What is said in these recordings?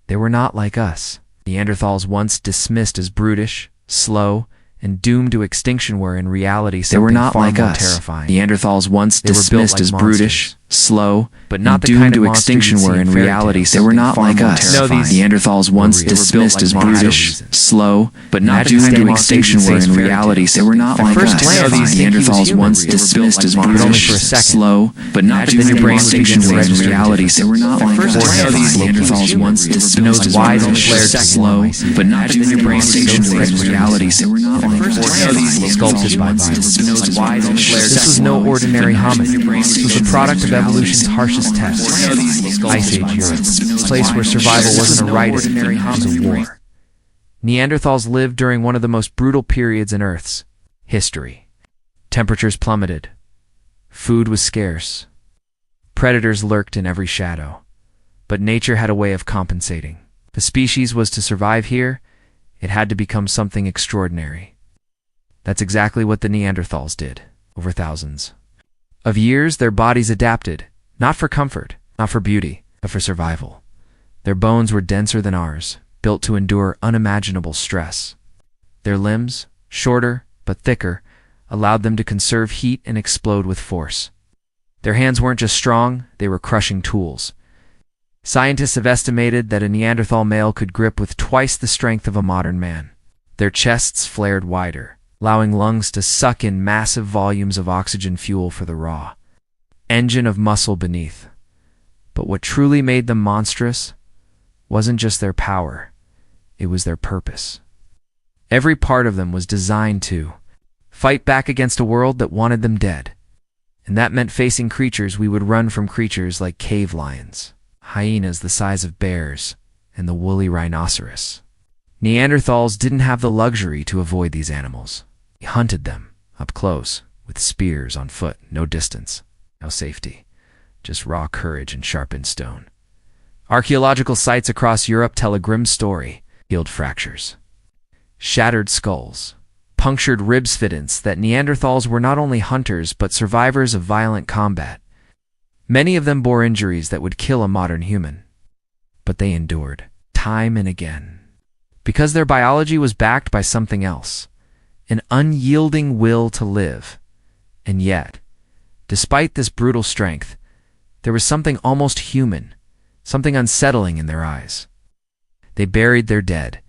They were not like us. Neanderthals once dismissed as brutish, slow, and doomed to extinction were in reality something far more terrifying. Neanderthals once dismissed as brutish, slow, but not the doomed kind of to monster extinction you'd see were in in fairy reality tales. they were not Far like more us. terrifying. Neanderthals once They were built dismissed like as monsters. brutish, slow, but not Imagine doomed kind to of extinction monsters were you'd see in in fairy reality tales. they were not At like first us. glance, you'd think he was Neanderthals human. once We were built dismissed like as monsters. But only brutish, for a second. slow, but not Imagine doomed your to brain would extinction begin to were in register reality differences. they were not At like first us. glance, Neanderthals human. once We were dismissed built as wide and brutish, flared to slow, warm. but not Imagine doomed your to brain extinction so were in fixed reality they were not like First us. glance, sculpted by violence. This was no ordinary hominid. This was the product of evolution's harshest test. Ice Age Europe, a place where survival wasn't a right, it was a war. Neanderthals lived during one of the most brutal periods in Earth's history. Temperatures plummeted. Food was scarce. Predators lurked in every shadow. But nature had a way of compensating. If a species was to survive here, it had to become something extraordinary. That's exactly what the Neanderthals did, over thousands of years. Their bodies adapted, not for comfort, not for beauty, but for survival. Their bones were denser than ours, built to endure unimaginable stress. Their limbs, shorter but thicker, allowed them to conserve heat and explode with force. Their hands weren't just strong, they were crushing tools. Scientists have estimated that a Neanderthal male could grip with twice the strength of a modern man. Their chests flared wider, allowing lungs to suck in massive volumes of oxygen fuel for the raw engine of muscle beneath. But what truly made them monstrous wasn't just their power, it was their purpose. Every part of them was designed to fight back against a world that wanted them dead. And that meant facing creatures we would run from, creatures like cave lions, hyenas the size of bears, and the woolly rhinoceros. Neanderthals didn't have the luxury to avoid these animals. We hunted them, up close, with spears on foot, no distance, no safety, just raw courage and sharpened stone. Archaeological sites across Europe tell a grim story: healed fractures, shattered skulls, punctured ribs, evidence that Neanderthals were not only hunters but survivors of violent combat. Many of them bore injuries that would kill a modern human. But they endured, time and again, because their biology was backed by something else, an unyielding will to live. And yet, despite this brutal strength, there was something almost human, something unsettling in their eyes. They buried their dead.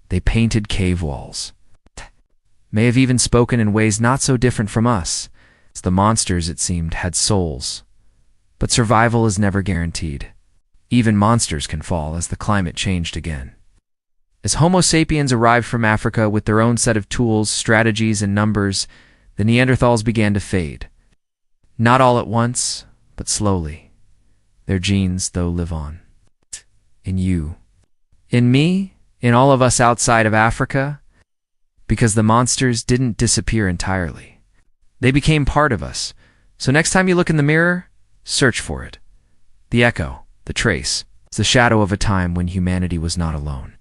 They painted cave walls. May have even spoken in ways not so different from us. The monsters, it seemed, had souls. But survival is never guaranteed. Even monsters can fall as the climate changed again. As Homo sapiens arrived from Africa with their own set of tools, strategies, and numbers, the Neanderthals began to fade. Not all at once, but slowly. Their genes, though, live on. In you. In me, in all of us outside of Africa, because the monsters didn't disappear entirely. They became part of us. So next time you look in the mirror, search for it. The echo, the trace, it's the shadow of a time when humanity was not alone.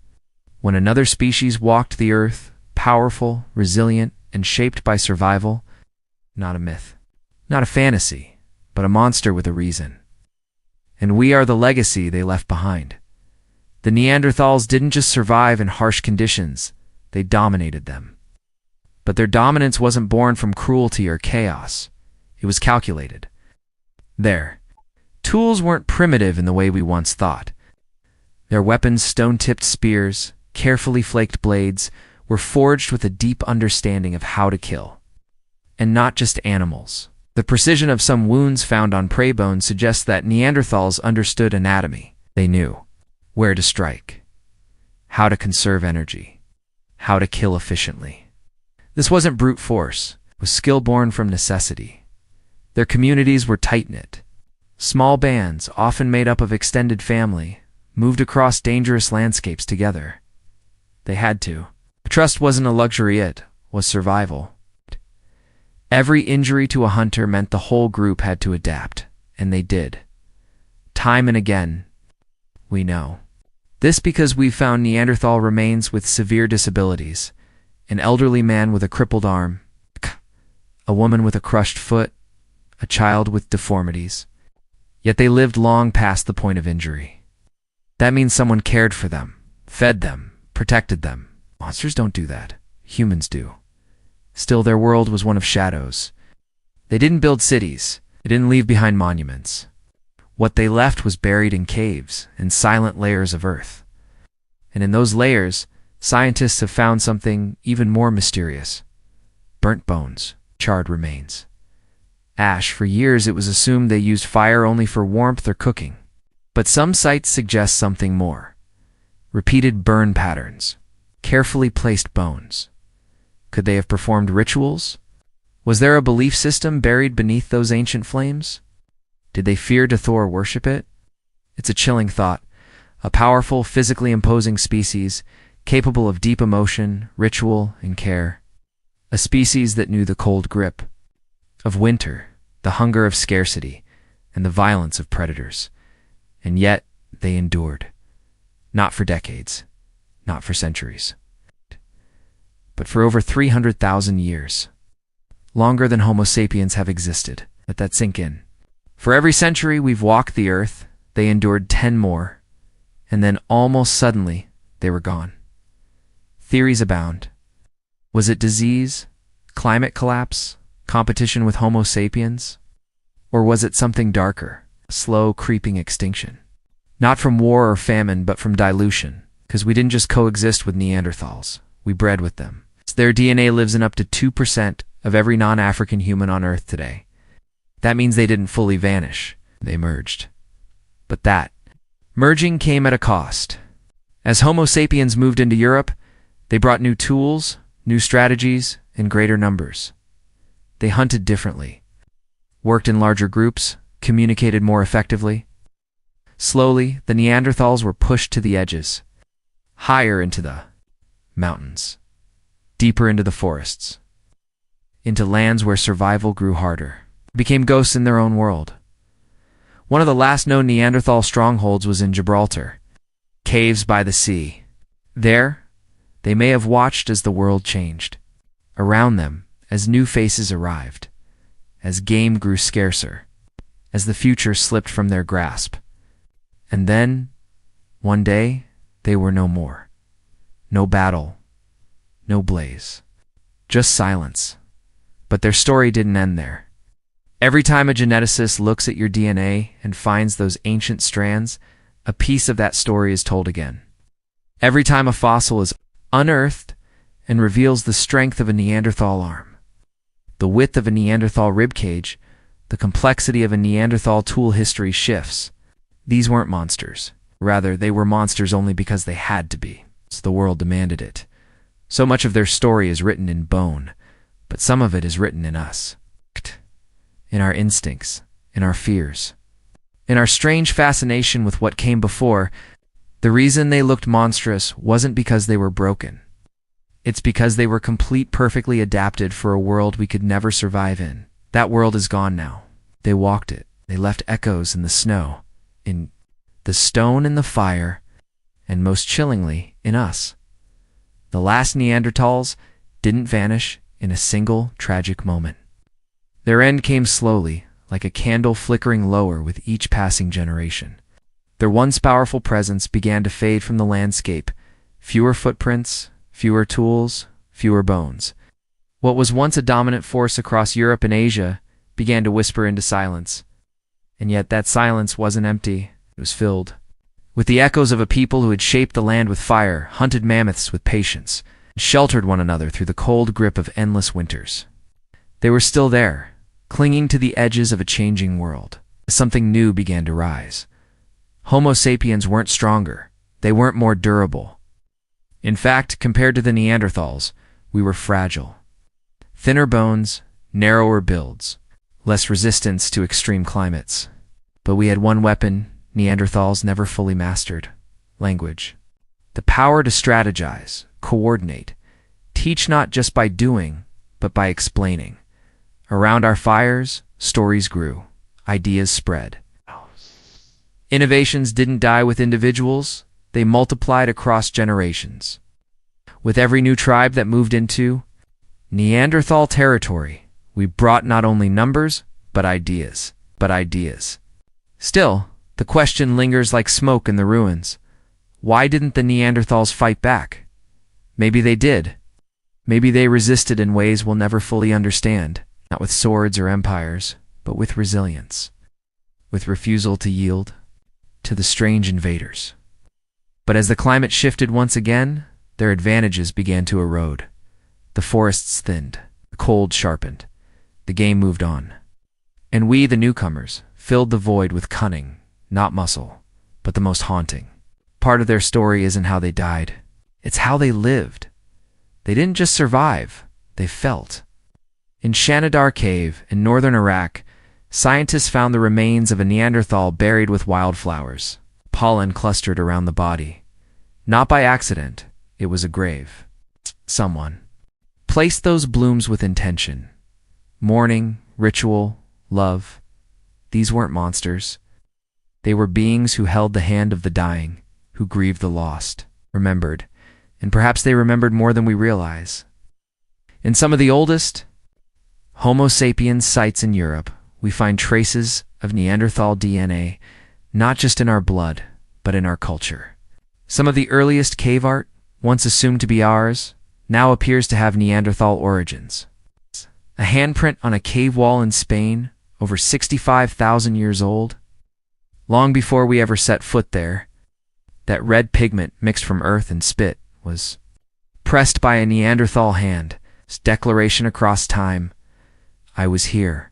When another species walked the earth, powerful, resilient, and shaped by survival, not a myth, not a fantasy, but a monster with a reason. And we are the legacy they left behind. The Neanderthals didn't just survive in harsh conditions, they dominated them. But their dominance wasn't born from cruelty or chaos. It was calculated. Their tools weren't primitive in the way we once thought. Their weapons, stone-tipped spears, carefully flaked blades, were forged with a deep understanding of how to kill. And not just animals. The precision of some wounds found on prey bones suggests that Neanderthals understood anatomy. They knew where to strike, how to conserve energy, how to kill efficiently. This wasn't brute force. It was skill born from necessity. Their communities were tight-knit. Small bands, often made up of extended family, moved across dangerous landscapes together. They had to. Trust wasn't a luxury, it was survival. Every injury to a hunter meant the whole group had to adapt, and they did. Time and again, we know. This because we've found Neanderthal remains with severe disabilities, an elderly man with a crippled arm, a woman with a crushed foot, a child with deformities. Yet they lived long past the point of injury. That means someone cared for them, fed them, protected them. Monsters don't do that. Humans do. Still, their world was one of shadows. They didn't build cities. They didn't leave behind monuments. What they left was buried in caves and silent layers of earth. And in those layers, scientists have found something even more mysterious. Burnt bones, charred remains. Ash. For years it was assumed they used fire only for warmth or cooking. But some sites suggest something more. Repeated burn patterns. Carefully placed bones. Could they have performed rituals? Was there a belief system buried beneath those ancient flames? Did they fear to Thor worship it? It's a chilling thought. A powerful, physically imposing species, capable of deep emotion, ritual, and care. A species that knew the cold grip of winter, the hunger of scarcity, and the violence of predators. And yet, they endured. Not for decades, not for centuries, but for over 300,000 years. Longer than Homo sapiens have existed. Let that sink in. For every century we've walked the earth, they endured 10 more, and then almost suddenly, they were gone. Theories abound. Was it disease, climate collapse, competition with Homo sapiens? Or was it something darker, a slow, creeping extinction? Not from war or famine, but from dilution, because we didn't just coexist with Neanderthals, we bred with them. Their DNA lives in up to 2% of every non-African human on Earth today. That means they didn't fully vanish, they merged. But that merging came at a cost. As Homo sapiens moved into Europe, they brought new tools, new strategies, and greater numbers. They hunted differently, worked in larger groups, communicated more effectively. Slowly, the Neanderthals were pushed to the edges, higher into the mountains, deeper into the forests, into lands where survival grew harder, became ghosts in their own world. One of the last known Neanderthal strongholds was in Gibraltar, caves by the sea. There, they may have watched as the world changed. Around them, as new faces arrived, as game grew scarcer, as the future slipped from their grasp. And then, one day, they were no more. No battle, no blaze, just silence. But their story didn't end there. Every time a geneticist looks at your DNA and finds those ancient strands, a piece of that story is told again. Every time a fossil is unearthed and reveals the strength of a Neanderthal arm, the width of a Neanderthal ribcage, the complexity of a Neanderthal tool history shifts. These weren't monsters. Rather, they were monsters only because they had to be. So the world demanded it. So much of their story is written in bone, but some of it is written in us. In our instincts, in our fears, in our strange fascination with what came before. The reason they looked monstrous wasn't because they were broken. It's because they were perfectly adapted for a world we could never survive in. That world is gone now. They walked it. They left echoes in the snow, in the stone and the fire, and most chillingly, in us. The last Neanderthals didn't vanish in a single tragic moment. Their end came slowly, like a candle flickering lower with each passing generation. Their once powerful presence began to fade from the landscape. Fewer footprints, fewer tools, fewer bones. What was once a dominant force across Europe and Asia began to whisper into silence. And yet that silence wasn't empty. It was filled with the echoes of a people who had shaped the land with fire, hunted mammoths with patience, and sheltered one another through the cold grip of endless winters. They were still there, clinging to the edges of a changing world, as something new began to rise. Homo sapiens weren't stronger. They weren't more durable. In fact, compared to the Neanderthals, we were fragile. Thinner bones, narrower builds, less resistance to extreme climates. But we had one weapon Neanderthals never fully mastered: language. The power to strategize, coordinate, teach not just by doing, but by explaining. Around our fires, stories grew, ideas spread. Innovations didn't die with individuals, they multiplied across generations. With every new tribe that moved into Neanderthal territory, we brought not only numbers, but ideas. Still, the question lingers like smoke in the ruins. Why didn't the Neanderthals fight back? Maybe they did. Maybe they resisted in ways we'll never fully understand, not with swords or empires, but with resilience, with refusal to yield to the strange invaders. But as the climate shifted once again, their advantages began to erode. The forests thinned, the cold sharpened, the game moved on. And we, the newcomers, filled the void with cunning, not muscle, but the most haunting. Part of their story isn't how they died, it's how they lived. They didn't just survive, they felt. In Shanidar Cave in northern Iraq, scientists found the remains of a Neanderthal buried with wildflowers, pollen clustered around the body. Not by accident, it was a grave. Someone placed those blooms with intention. Mourning, ritual, love. These weren't monsters. They were beings who held the hand of the dying, who grieved the lost, remembered, and perhaps they remembered more than we realize. In some of the oldest Homo sapiens sites in Europe, we find traces of Neanderthal DNA, not just in our blood, but in our culture. Some of the earliest cave art, once assumed to be ours, now appears to have Neanderthal origins. A handprint on a cave wall in Spain, over 65,000 years old. Long before we ever set foot there, that red pigment mixed from earth and spit was pressed by a Neanderthal hand, its declaration across time. I was here.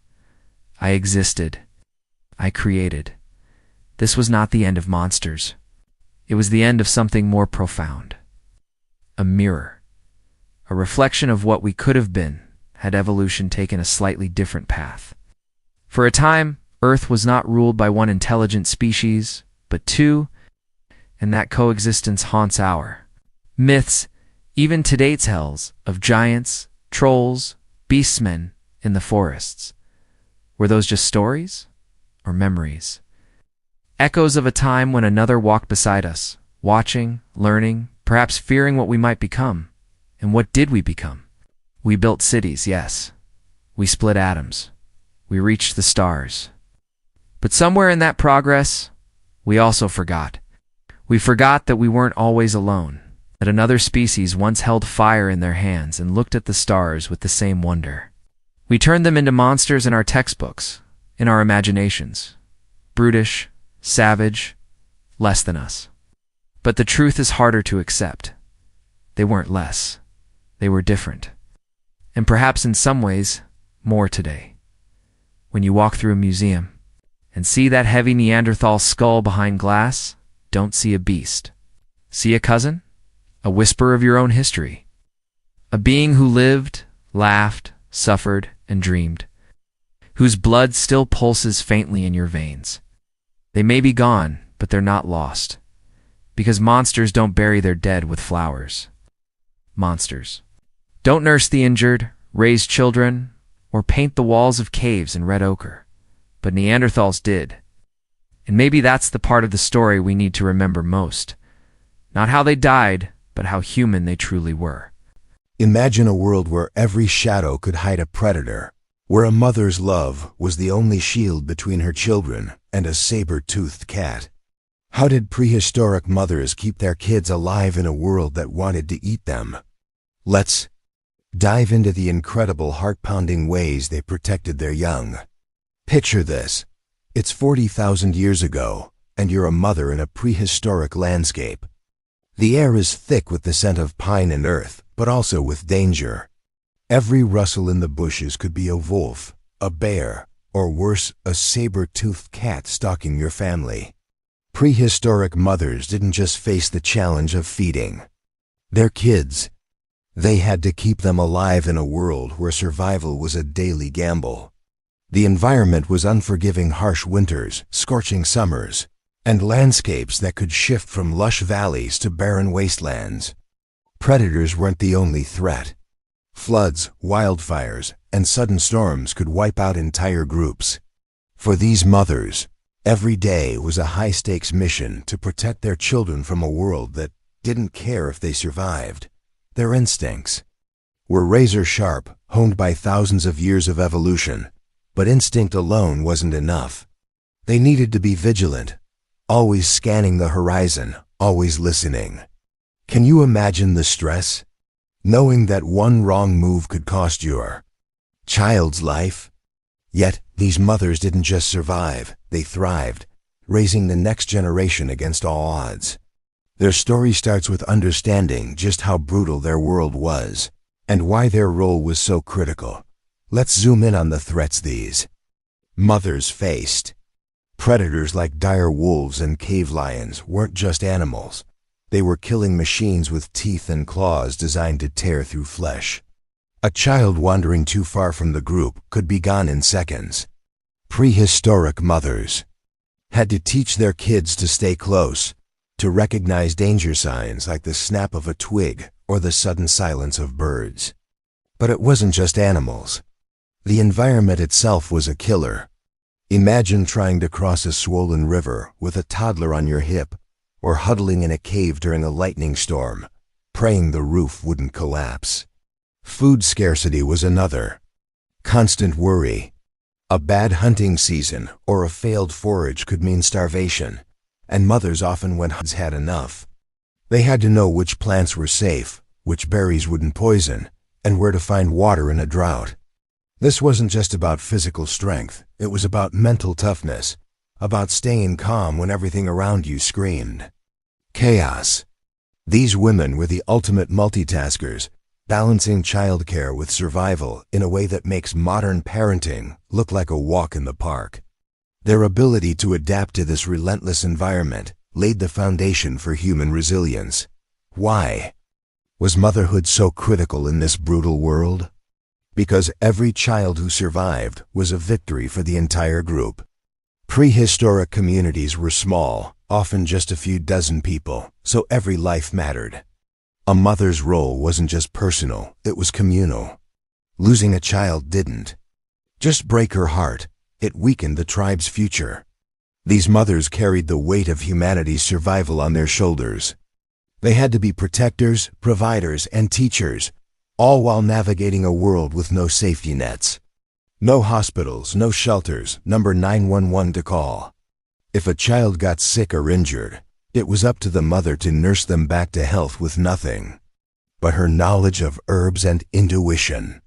I existed. I created. This was not the end of monsters. It was the end of something more profound. A mirror. A reflection of what we could have been had evolution taken a slightly different path. For a time, Earth was not ruled by one intelligent species, but two, and that coexistence haunts our myths, even today's tales of giants, trolls, beastmen in the forests. Were those just stories or memories? Echoes of a time when another walked beside us, watching, learning, perhaps fearing what we might become. And what did we become? We built cities, yes. We split atoms. We reached the stars. But somewhere in that progress, we also forgot. We forgot that we weren't always alone, that another species once held fire in their hands and looked at the stars with the same wonder. We turned them into monsters in our textbooks, in our imaginations. Brutish, savage, less than us. But the truth is harder to accept. They weren't less. They were different. And perhaps in some ways, more today. When you walk through a museum and see that heavy Neanderthal skull behind glass, don't see a beast. See a cousin? A whisper of your own history. A being who lived, laughed, suffered, and dreamed. Whose blood still pulses faintly in your veins. They may be gone, but they're not lost. Because monsters don't bury their dead with flowers. Monsters don't nurse the injured, raise children, or paint the walls of caves in red ochre. But Neanderthals did. And maybe that's the part of the story we need to remember most. Not how they died, but how human they truly were. Imagine a world where every shadow could hide a predator, where a mother's love was the only shield between her children and a saber-toothed cat. How did prehistoric mothers keep their kids alive in a world that wanted to eat them? Let's dive into the incredible heart-pounding ways they protected their young. Picture this. It's 40,000 years ago, and you're a mother in a prehistoric landscape. The air is thick with the scent of pine and earth, but also with danger. Every rustle in the bushes could be a wolf, a bear, or worse, a saber-toothed cat stalking your family. Prehistoric mothers didn't just face the challenge of feeding their kids. They had to keep them alive in a world where survival was a daily gamble. The environment was unforgiving, harsh winters, scorching summers, and landscapes that could shift from lush valleys to barren wastelands. Predators weren't the only threat. Floods, wildfires, and sudden storms could wipe out entire groups. For these mothers, every day was a high-stakes mission to protect their children from a world that didn't care if they survived. Their instincts were razor-sharp, honed by thousands of years of evolution, but instinct alone wasn't enough. They needed to be vigilant, always scanning the horizon, always listening. Can you imagine the stress? Knowing that one wrong move could cost your child's life? Yet, these mothers didn't just survive, they thrived, raising the next generation against all odds. Their story starts with understanding just how brutal their world was, and why their role was so critical. Let's zoom in on the threats these mothers faced. Predators like dire wolves and cave lions weren't just animals. They were killing machines with teeth and claws designed to tear through flesh. A child wandering too far from the group could be gone in seconds. Prehistoric mothers had to teach their kids to stay close, to recognize danger signs like the snap of a twig or the sudden silence of birds. But it wasn't just animals. The environment itself was a killer. Imagine trying to cross a swollen river with a toddler on your hip, or huddling in a cave during a lightning storm, praying the roof wouldn't collapse. Food scarcity was another. Constant worry. A bad hunting season or a failed forage could mean starvation, and mothers often went had enough. They had to know which plants were safe, which berries wouldn't poison, and where to find water in a drought. This wasn't just about physical strength, it was about mental toughness, about staying calm when everything around you screamed. Chaos. These women were the ultimate multitaskers, balancing childcare with survival in a way that makes modern parenting look like a walk in the park. Their ability to adapt to this relentless environment laid the foundation for human resilience. Why was motherhood so critical in this brutal world? Because every child who survived was a victory for the entire group. Prehistoric communities were small, often just a few dozen people, so every life mattered. A mother's role wasn't just personal, it was communal. Losing a child didn't just break her heart, it weakened the tribe's future. These mothers carried the weight of humanity's survival on their shoulders. They had to be protectors, providers, and teachers, all while navigating a world with no safety nets. No hospitals, no shelters, number 911 to call. If a child got sick or injured, it was up to the mother to nurse them back to health with nothing but her knowledge of herbs and intuition.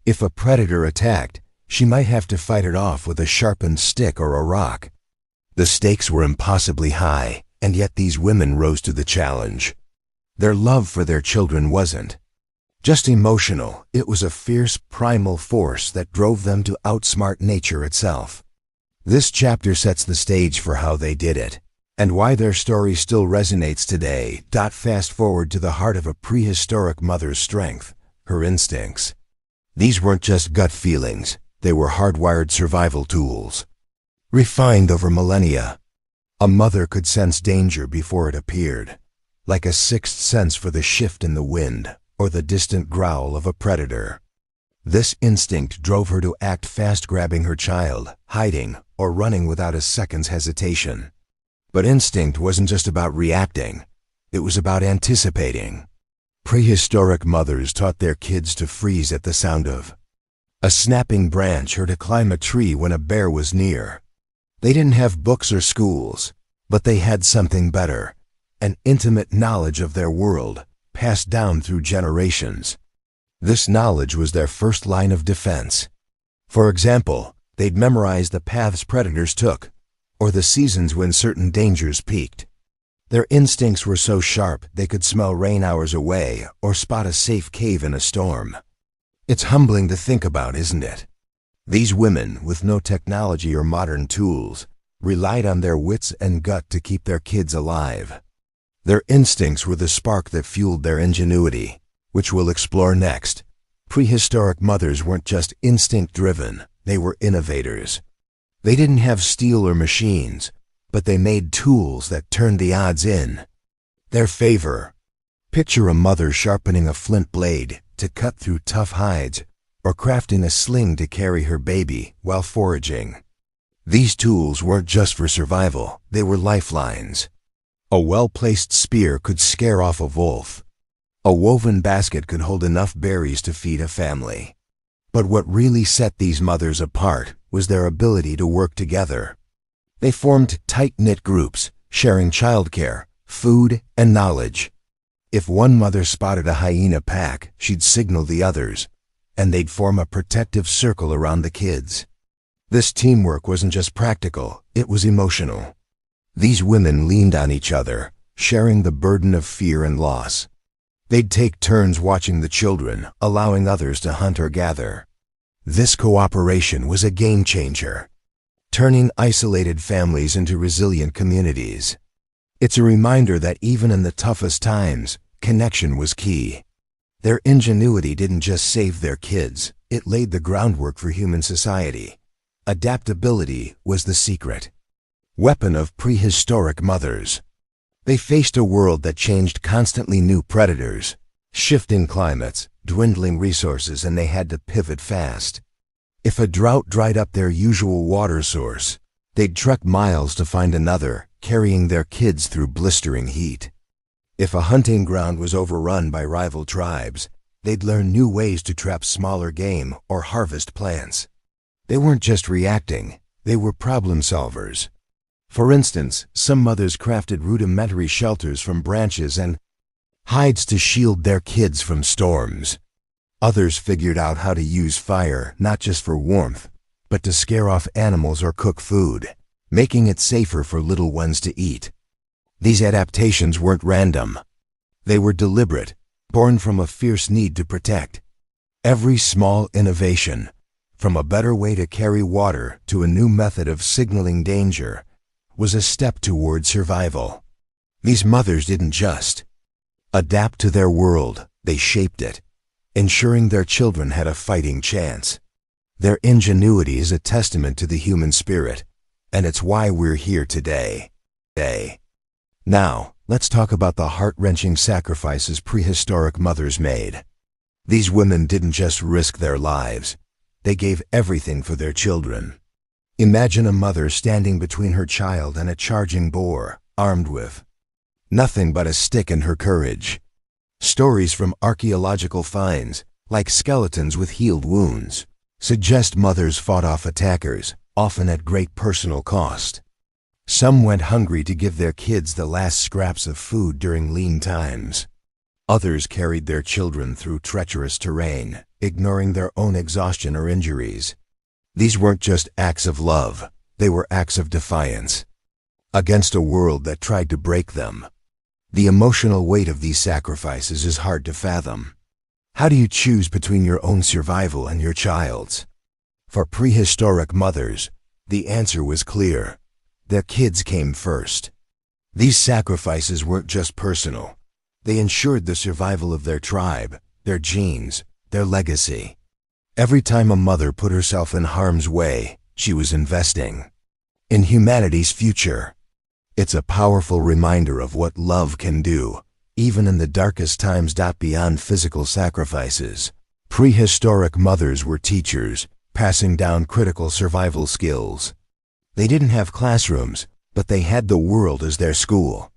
If a predator attacked, she might have to fight it off with a sharpened stick or a rock. The stakes were impossibly high, and yet these women rose to the challenge. Their love for their children wasn't just emotional, it was a fierce, primal force that drove them to outsmart nature itself. This chapter sets the stage for how they did it, and why their story still resonates today. Fast forward to the heart of a prehistoric mother's strength, her instincts. These weren't just gut feelings, they were hardwired survival tools. Refined over millennia, a mother could sense danger before it appeared, like a sixth sense for the shift in the wind or the distant growl of a predator. This instinct drove her to act fast, grabbing her child, hiding, or running without a second's hesitation. But instinct wasn't just about reacting, it was about anticipating. Prehistoric mothers taught their kids to freeze at the sound of a snapping branch or to climb a tree when a bear was near. They didn't have books or schools, but they had something better, an intimate knowledge of their world, passed down through generations. This knowledge was their first line of defense. For example, they'd memorize the paths predators took, or the seasons when certain dangers peaked. Their instincts were so sharp they could smell rain hours away or spot a safe cave in a storm. It's humbling to think about, isn't it? These women, with no technology or modern tools, relied on their wits and gut to keep their kids alive. Their instincts were the spark that fueled their ingenuity, which we'll explore next. Prehistoric mothers weren't just instinct-driven, they were innovators. They didn't have steel or machines, but they made tools that turned the odds in their favor. Picture a mother sharpening a flint blade to cut through tough hides, or crafting a sling to carry her baby while foraging. These tools weren't just for survival, they were lifelines. A well-placed spear could scare off a wolf. A woven basket could hold enough berries to feed a family. But what really set these mothers apart was their ability to work together. They formed tight-knit groups, sharing childcare, food, and knowledge. If one mother spotted a hyena pack, she'd signal the others, and they'd form a protective circle around the kids. This teamwork wasn't just practical, it was emotional. These women leaned on each other, sharing the burden of fear and loss. They'd take turns watching the children, allowing others to hunt or gather. This cooperation was a game changer, turning isolated families into resilient communities. It's a reminder that even in the toughest times, connection was key. Their ingenuity didn't just save their kids, it laid the groundwork for human society. Adaptability was the secret weapon of prehistoric mothers. They faced a world that changed, constantly new predators, shifting climates, dwindling resources, and they had to pivot fast. If a drought dried up their usual water source, they'd trek miles to find another, carrying their kids through blistering heat. If a hunting ground was overrun by rival tribes, they'd learn new ways to trap smaller game or harvest plants. They weren't just reacting, they were problem solvers. For instance, some mothers crafted rudimentary shelters from branches and hides to shield their kids from storms. Others figured out how to use fire not just for warmth, but to scare off animals or cook food, making it safer for little ones to eat. These adaptations weren't random. They were deliberate, born from a fierce need to protect. Every small innovation, from a better way to carry water to a new method of signaling danger, was a step toward survival. These mothers didn't just adapt to their world, they shaped it, ensuring their children had a fighting chance. Their ingenuity is a testament to the human spirit, and it's why we're here today. Now, let's talk about the heart-wrenching sacrifices prehistoric mothers made. These women didn't just risk their lives, they gave everything for their children. Imagine a mother standing between her child and a charging boar, armed with nothing but a stick and her courage. Stories from archaeological finds, like skeletons with healed wounds, suggest mothers fought off attackers, often at great personal cost. Some went hungry to give their kids the last scraps of food during lean times. Others carried their children through treacherous terrain, ignoring their own exhaustion or injuries. These weren't just acts of love, they were acts of defiance against a world that tried to break them. The emotional weight of these sacrifices is hard to fathom. How do you choose between your own survival and your child's? For prehistoric mothers, the answer was clear. Their kids came first. These sacrifices weren't just personal. They ensured the survival of their tribe, their genes, their legacy. Every time a mother put herself in harm's way, she was investing in humanity's future. It's a powerful reminder of what love can do, even in the darkest times. Beyond physical sacrifices, prehistoric mothers were teachers, passing down critical survival skills. They didn't have classrooms, but they had the world as their school.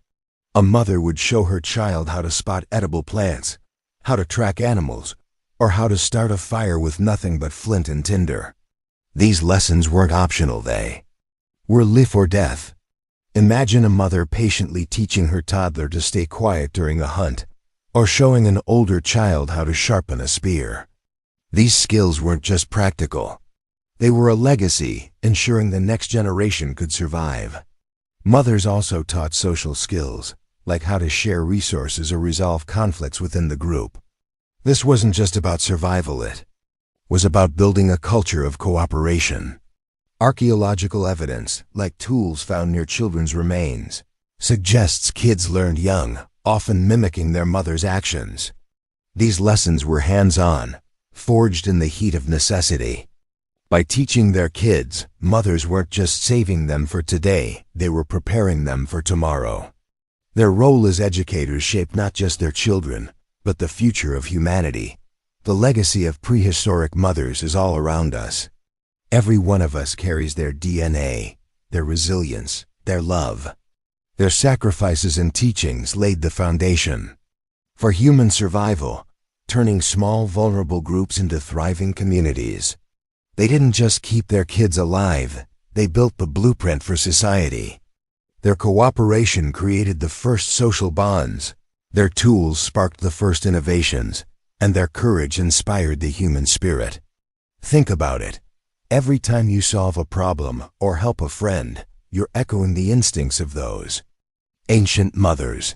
A mother would show her child how to spot edible plants, how to track animals, or how to start a fire with nothing but flint and tinder. These lessons weren't optional, they were life or death. Imagine a mother patiently teaching her toddler to stay quiet during a hunt, or showing an older child how to sharpen a spear. These skills weren't just practical. They were a legacy, ensuring the next generation could survive. Mothers also taught social skills, like how to share resources or resolve conflicts within the group. This wasn't just about survival, it was about building a culture of cooperation. Archaeological evidence, like tools found near children's remains, suggests kids learned young, often mimicking their mother's actions. These lessons were hands-on, forged in the heat of necessity. By teaching their kids, mothers weren't just saving them for today, they were preparing them for tomorrow. Their role as educators shaped not just their children, but the future of humanity. The legacy of prehistoric mothers is all around us. Every one of us carries their DNA, their resilience, their love. Their sacrifices and teachings laid the foundation for human survival, turning small, vulnerable groups into thriving communities. They didn't just keep their kids alive, they built the blueprint for society. Their cooperation created the first social bonds. Their tools sparked the first innovations, and their courage inspired the human spirit. Think about it. Every time you solve a problem or help a friend, you're echoing the instincts of those ancient mothers.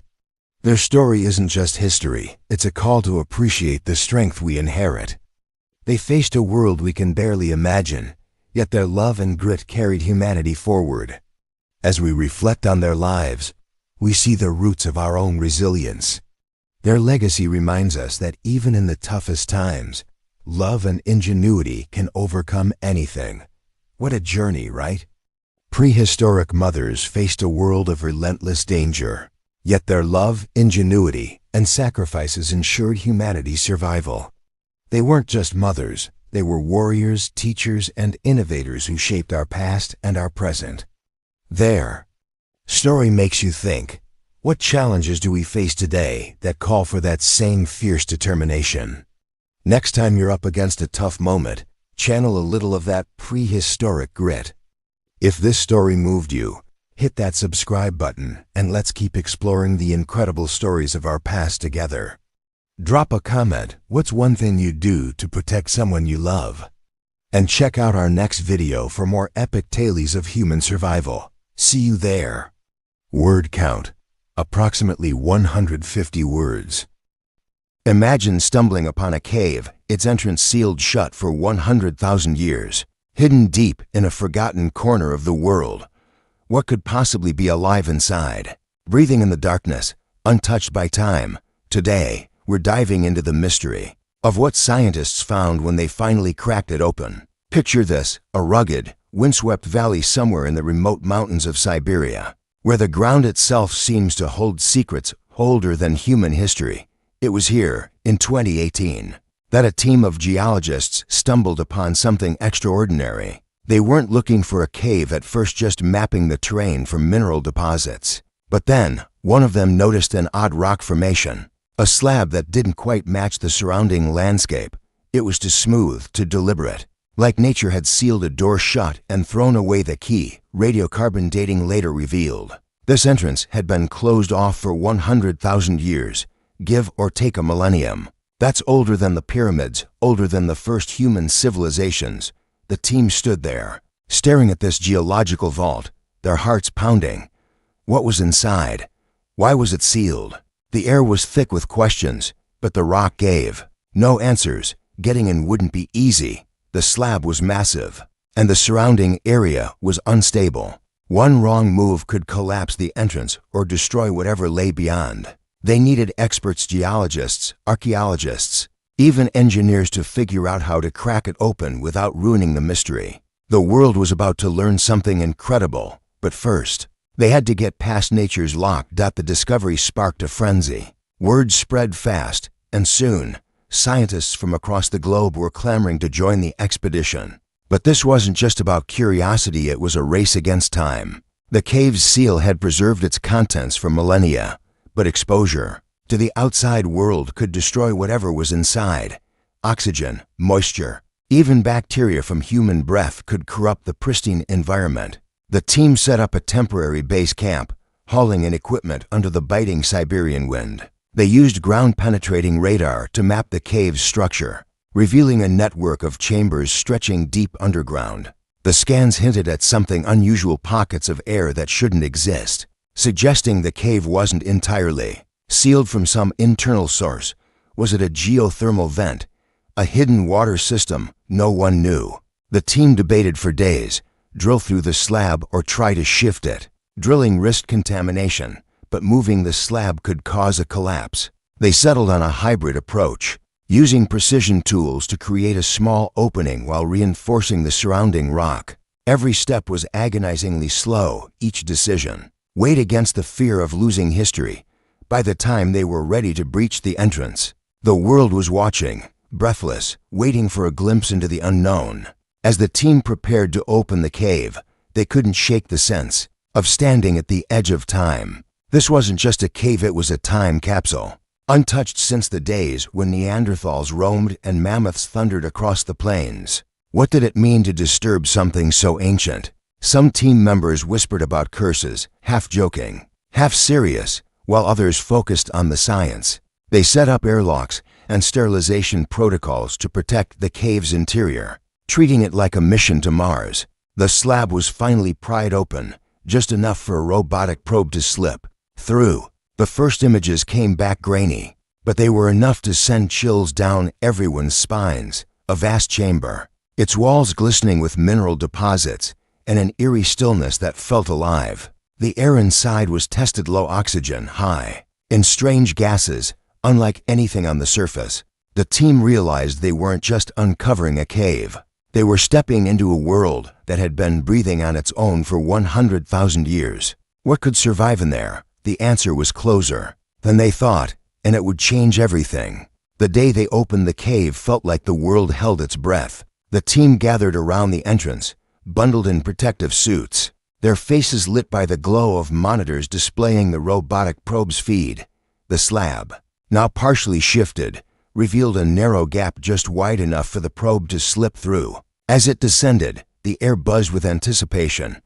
Their story isn't just history, it's a call to appreciate the strength we inherit. They faced a world we can barely imagine, yet their love and grit carried humanity forward. As we reflect on their lives, we see the roots of our own resilience. Their legacy reminds us that even in the toughest times, love and ingenuity can overcome anything. What a journey, right? Prehistoric mothers faced a world of relentless danger, yet their love, ingenuity, and sacrifices ensured humanity's survival. They weren't just mothers, they were warriors, teachers, and innovators who shaped our past and our present. Their story makes you think, what challenges do we face today that call for that same fierce determination? Next time you're up against a tough moment, channel a little of that prehistoric grit. If this story moved you, hit that subscribe button and let's keep exploring the incredible stories of our past together. Drop a comment, what's one thing you'd do to protect someone you love? And check out our next video for more epic tales of human survival. See you there. Word count, approximately 150 words. Imagine stumbling upon a cave, its entrance sealed shut for 100,000 years, hidden deep in a forgotten corner of the world. What could possibly be alive inside? Breathing in the darkness, untouched by time. Today, we're diving into the mystery of what scientists found when they finally cracked it open. Picture this, a rugged, windswept valley somewhere in the remote mountains of Siberia, where the ground itself seems to hold secrets older than human history. It was here, in 2018, that a team of geologists stumbled upon something extraordinary. They weren't looking for a cave at first, just mapping the terrain for mineral deposits. But then, one of them noticed an odd rock formation, a slab that didn't quite match the surrounding landscape. It was too smooth, too deliberate, like nature had sealed a door shut and thrown away the key. Radiocarbon dating later revealed this entrance had been closed off for 100,000 years, give or take a millennium. That's older than the pyramids, older than the first human civilizations. The team stood there, staring at this geological vault, their hearts pounding. What was inside? Why was it sealed? The air was thick with questions, but the rock gave no answers. Getting in wouldn't be easy. The slab was massive, and the surrounding area was unstable. One wrong move could collapse the entrance or destroy whatever lay beyond. They needed experts, geologists, archaeologists, even engineers to figure out how to crack it open without ruining the mystery. The world was about to learn something incredible, but first, they had to get past nature's lock. The discovery sparked a frenzy. Word spread fast, and soon, scientists from across the globe were clamoring to join the expedition. But this wasn't just about curiosity, it was a race against time. The cave's seal had preserved its contents for millennia, but exposure to the outside world could destroy whatever was inside. Oxygen, moisture, even bacteria from human breath could corrupt the pristine environment. The team set up a temporary base camp, hauling in equipment under the biting Siberian wind. They used ground-penetrating radar to map the cave's structure, revealing a network of chambers stretching deep underground. The scans hinted at something unusual, pockets of air that shouldn't exist, suggesting the cave wasn't entirely sealed from some internal source. Was it a geothermal vent? A hidden water system? No one knew. The team debated for days: drill through the slab or try to shift it. Drilling risked contamination, but moving the slab could cause a collapse. They settled on a hybrid approach, using precision tools to create a small opening while reinforcing the surrounding rock. Every step was agonizingly slow, each decision weighed against the fear of losing history. By the time they were ready to breach the entrance, the world was watching, breathless, waiting for a glimpse into the unknown. As the team prepared to open the cave, they couldn't shake the sense of standing at the edge of time. This wasn't just a cave, it was a time capsule, untouched since the days when Neanderthals roamed and mammoths thundered across the plains. What did it mean to disturb something so ancient? Some team members whispered about curses, half joking, half serious, while others focused on the science. They set up airlocks and sterilization protocols to protect the cave's interior, treating it like a mission to Mars. The slab was finally pried open, just enough for a robotic probe to slip through. The first images came back grainy, but they were enough to send chills down everyone's spines. A vast chamber, its walls glistening with mineral deposits, and an eerie stillness that felt alive. The air inside was tested low oxygen, high in strange gases, unlike anything on the surface. The team realized they weren't just uncovering a cave. They were stepping into a world that had been breathing on its own for 100,000 years. What could survive in there? The answer was closer than they thought, and it would change everything. The day they opened the cave felt like the world held its breath. The team gathered around the entrance, bundled in protective suits, their faces lit by the glow of monitors displaying the robotic probe's feed. The slab, now partially shifted, revealed a narrow gap just wide enough for the probe to slip through. As it descended, the air buzzed with anticipation.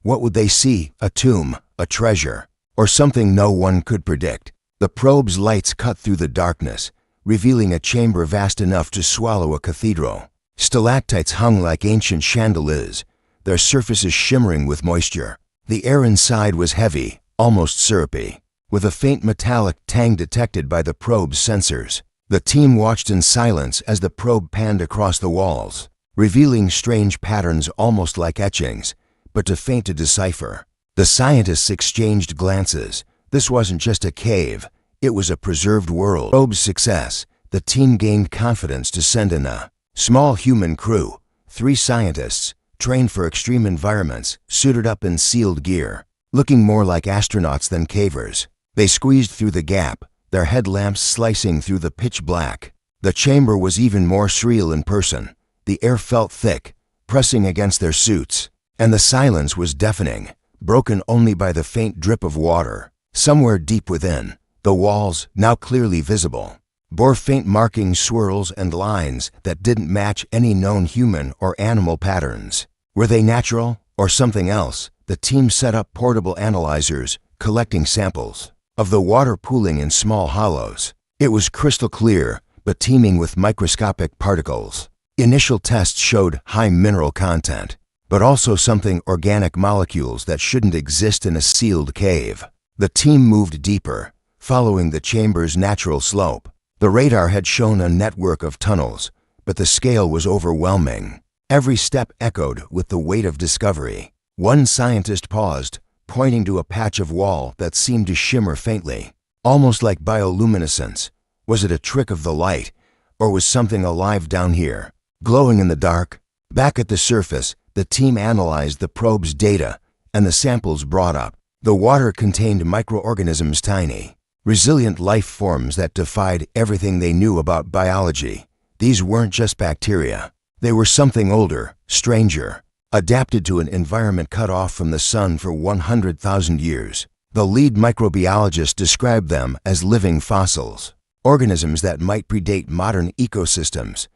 What would they see? A tomb, a treasure, or something no one could predict? The probe's lights cut through the darkness, revealing a chamber vast enough to swallow a cathedral. Stalactites hung like ancient chandeliers, their surfaces shimmering with moisture. The air inside was heavy, almost syrupy, with a faint metallic tang detected by the probe's sensors. The team watched in silence as the probe panned across the walls, revealing strange patterns almost like etchings, but too faint to decipher. The scientists exchanged glances. This wasn't just a cave, it was a preserved world. Probe's success, the team gained confidence to send in a small human crew, 3 scientists, trained for extreme environments, suited up in sealed gear, looking more like astronauts than cavers. They squeezed through the gap, their headlamps slicing through the pitch black. The chamber was even more surreal in person. The air felt thick, pressing against their suits, and the silence was deafening, broken only by the faint drip of water. Somewhere deep within, the walls, now clearly visible, bore faint markings, swirls, and lines that didn't match any known human or animal patterns. Were they natural or something else? The team set up portable analyzers, collecting samples of the water pooling in small hollows. It was crystal clear, but teeming with microscopic particles. Initial tests showed high mineral content, but also something organic molecules that shouldn't exist in a sealed cave. The team moved deeper, following the chamber's natural slope. The radar had shown a network of tunnels, but the scale was overwhelming. Every step echoed with the weight of discovery. One scientist paused, pointing to a patch of wall that seemed to shimmer faintly, almost like bioluminescence. Was it a trick of the light, or was something alive down here, glowing in the dark? Back at the surface, the team analyzed the probe's data and the samples brought up. The water contained microorganisms, tiny, resilient life forms that defied everything they knew about biology. These weren't just bacteria. They were something older, stranger, adapted to an environment cut off from the sun for 100,000 years. The lead microbiologist described them as living fossils, organisms that might predate modern ecosystems.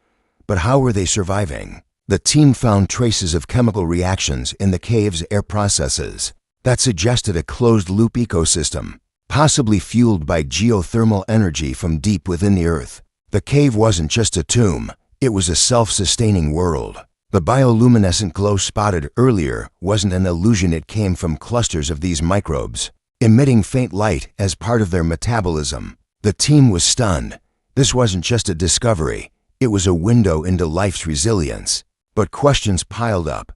But how were they surviving? The team found traces of chemical reactions in the cave's air processes that suggested a closed-loop ecosystem, possibly fueled by geothermal energy from deep within the earth. The cave wasn't just a tomb, it was a self-sustaining world. The bioluminescent glow spotted earlier wasn't an illusion, it came from clusters of these microbes, emitting faint light as part of their metabolism. The team was stunned. This wasn't just a discovery, it was a window into life's resilience. But questions piled up.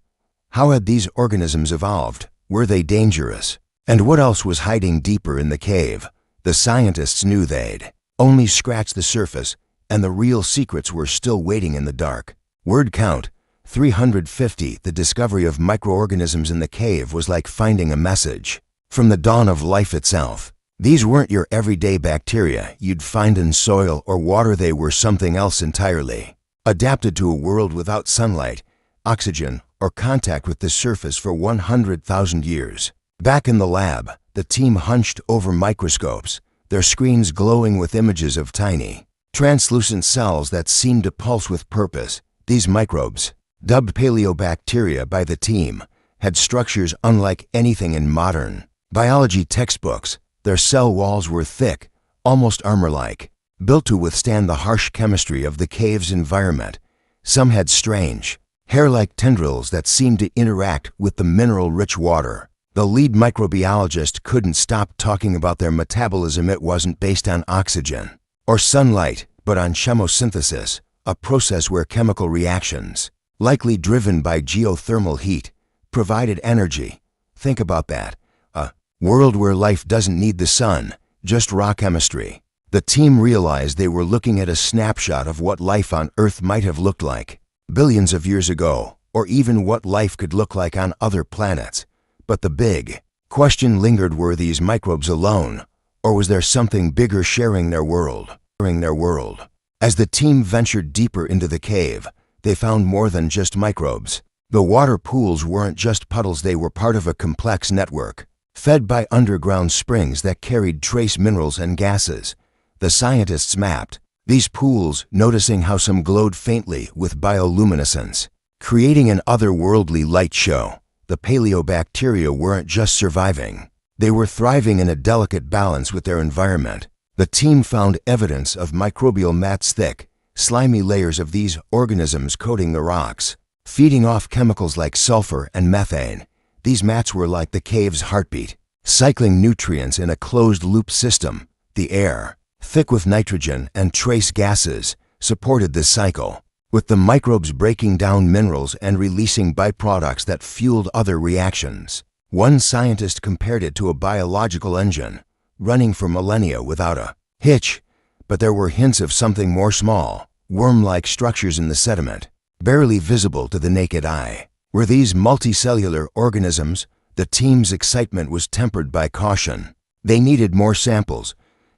How had these organisms evolved? Were they dangerous? And what else was hiding deeper in the cave? The scientists knew they'd only scratched the surface, and the real secrets were still waiting in the dark. Word count, 350. The discovery of microorganisms in the cave was like finding a message from the dawn of life itself. These weren't your everyday bacteria you'd find in soil or water, they were something else entirely, adapted to a world without sunlight, oxygen, or contact with the surface for 100,000 years. Back in the lab, the team hunched over microscopes, their screens glowing with images of tiny, translucent cells that seemed to pulse with purpose. These microbes, dubbed paleobacteria by the team, had structures unlike anything in modern biology textbooks. Their cell walls were thick, almost armor-like, built to withstand the harsh chemistry of the cave's environment. Some had strange, hair-like tendrils that seemed to interact with the mineral-rich water. The lead microbiologist couldn't stop talking about their metabolism. It wasn't based on oxygen or sunlight, but on chemosynthesis, a process where chemical reactions, likely driven by geothermal heat, provided energy. Think about that. A world where life doesn't need the sun, just raw chemistry. The team realized they were looking at a snapshot of what life on Earth might have looked like billions of years ago, or even what life could look like on other planets. But the big question lingered: were these microbes alone, or was there something bigger sharing their world? As the team ventured deeper into the cave, they found more than just microbes. The water pools weren't just puddles, they were part of a complex network, fed by underground springs that carried trace minerals and gases. The scientists mapped these pools, noticing how some glowed faintly with bioluminescence, creating an otherworldly light show. The paleobacteria weren't just surviving, they were thriving in a delicate balance with their environment. The team found evidence of microbial mats, thick, slimy layers of these organisms coating the rocks, feeding off chemicals like sulfur and methane. These mats were like the cave's heartbeat, cycling nutrients in a closed-loop system. The air, thick with nitrogen and trace gases, supported this cycle, with the microbes breaking down minerals and releasing byproducts that fueled other reactions. One scientist compared it to a biological engine, running for millennia without a hitch. But there were hints of something more: small, worm-like structures in the sediment, barely visible to the naked eye. Were these multicellular organisms? The team's excitement was tempered by caution. They needed more samples,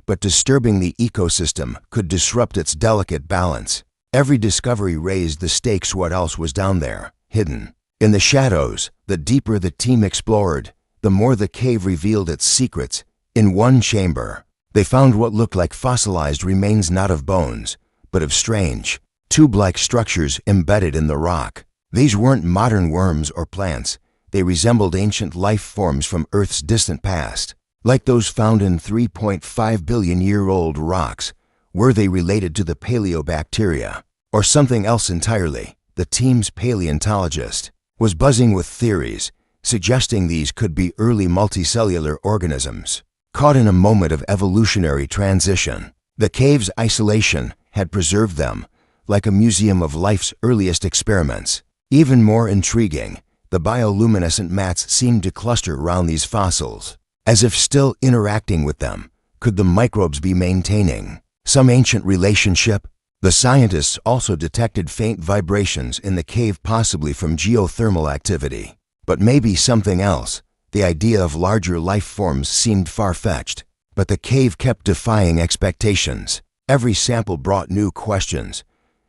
but disturbing the ecosystem could disrupt its delicate balance. Every discovery raised the stakes. What else was down there, hidden in the shadows? The deeper the team explored, the more the cave revealed its secrets. In one chamber, they found what looked like fossilized remains, not of bones, but of strange, tube-like structures embedded in the rock. These weren't modern worms or plants. They resembled ancient life forms from Earth's distant past, like those found in 3.5 billion-year-old rocks. Were they related to the paleobacteria, or something else entirely? The team's paleontologist was buzzing with theories, suggesting these could be early multicellular organisms, caught in a moment of evolutionary transition. The cave's isolation had preserved them, like a museum of life's earliest experiments. Even more intriguing, the bioluminescent mats seemed to cluster around these fossils, as if still interacting with them. Could the microbes be maintaining some ancient relationship? The scientists also detected faint vibrations in the cave, possibly from geothermal activity. But maybe something else. The idea of larger life forms seemed far-fetched, but the cave kept defying expectations. Every sample brought new questions.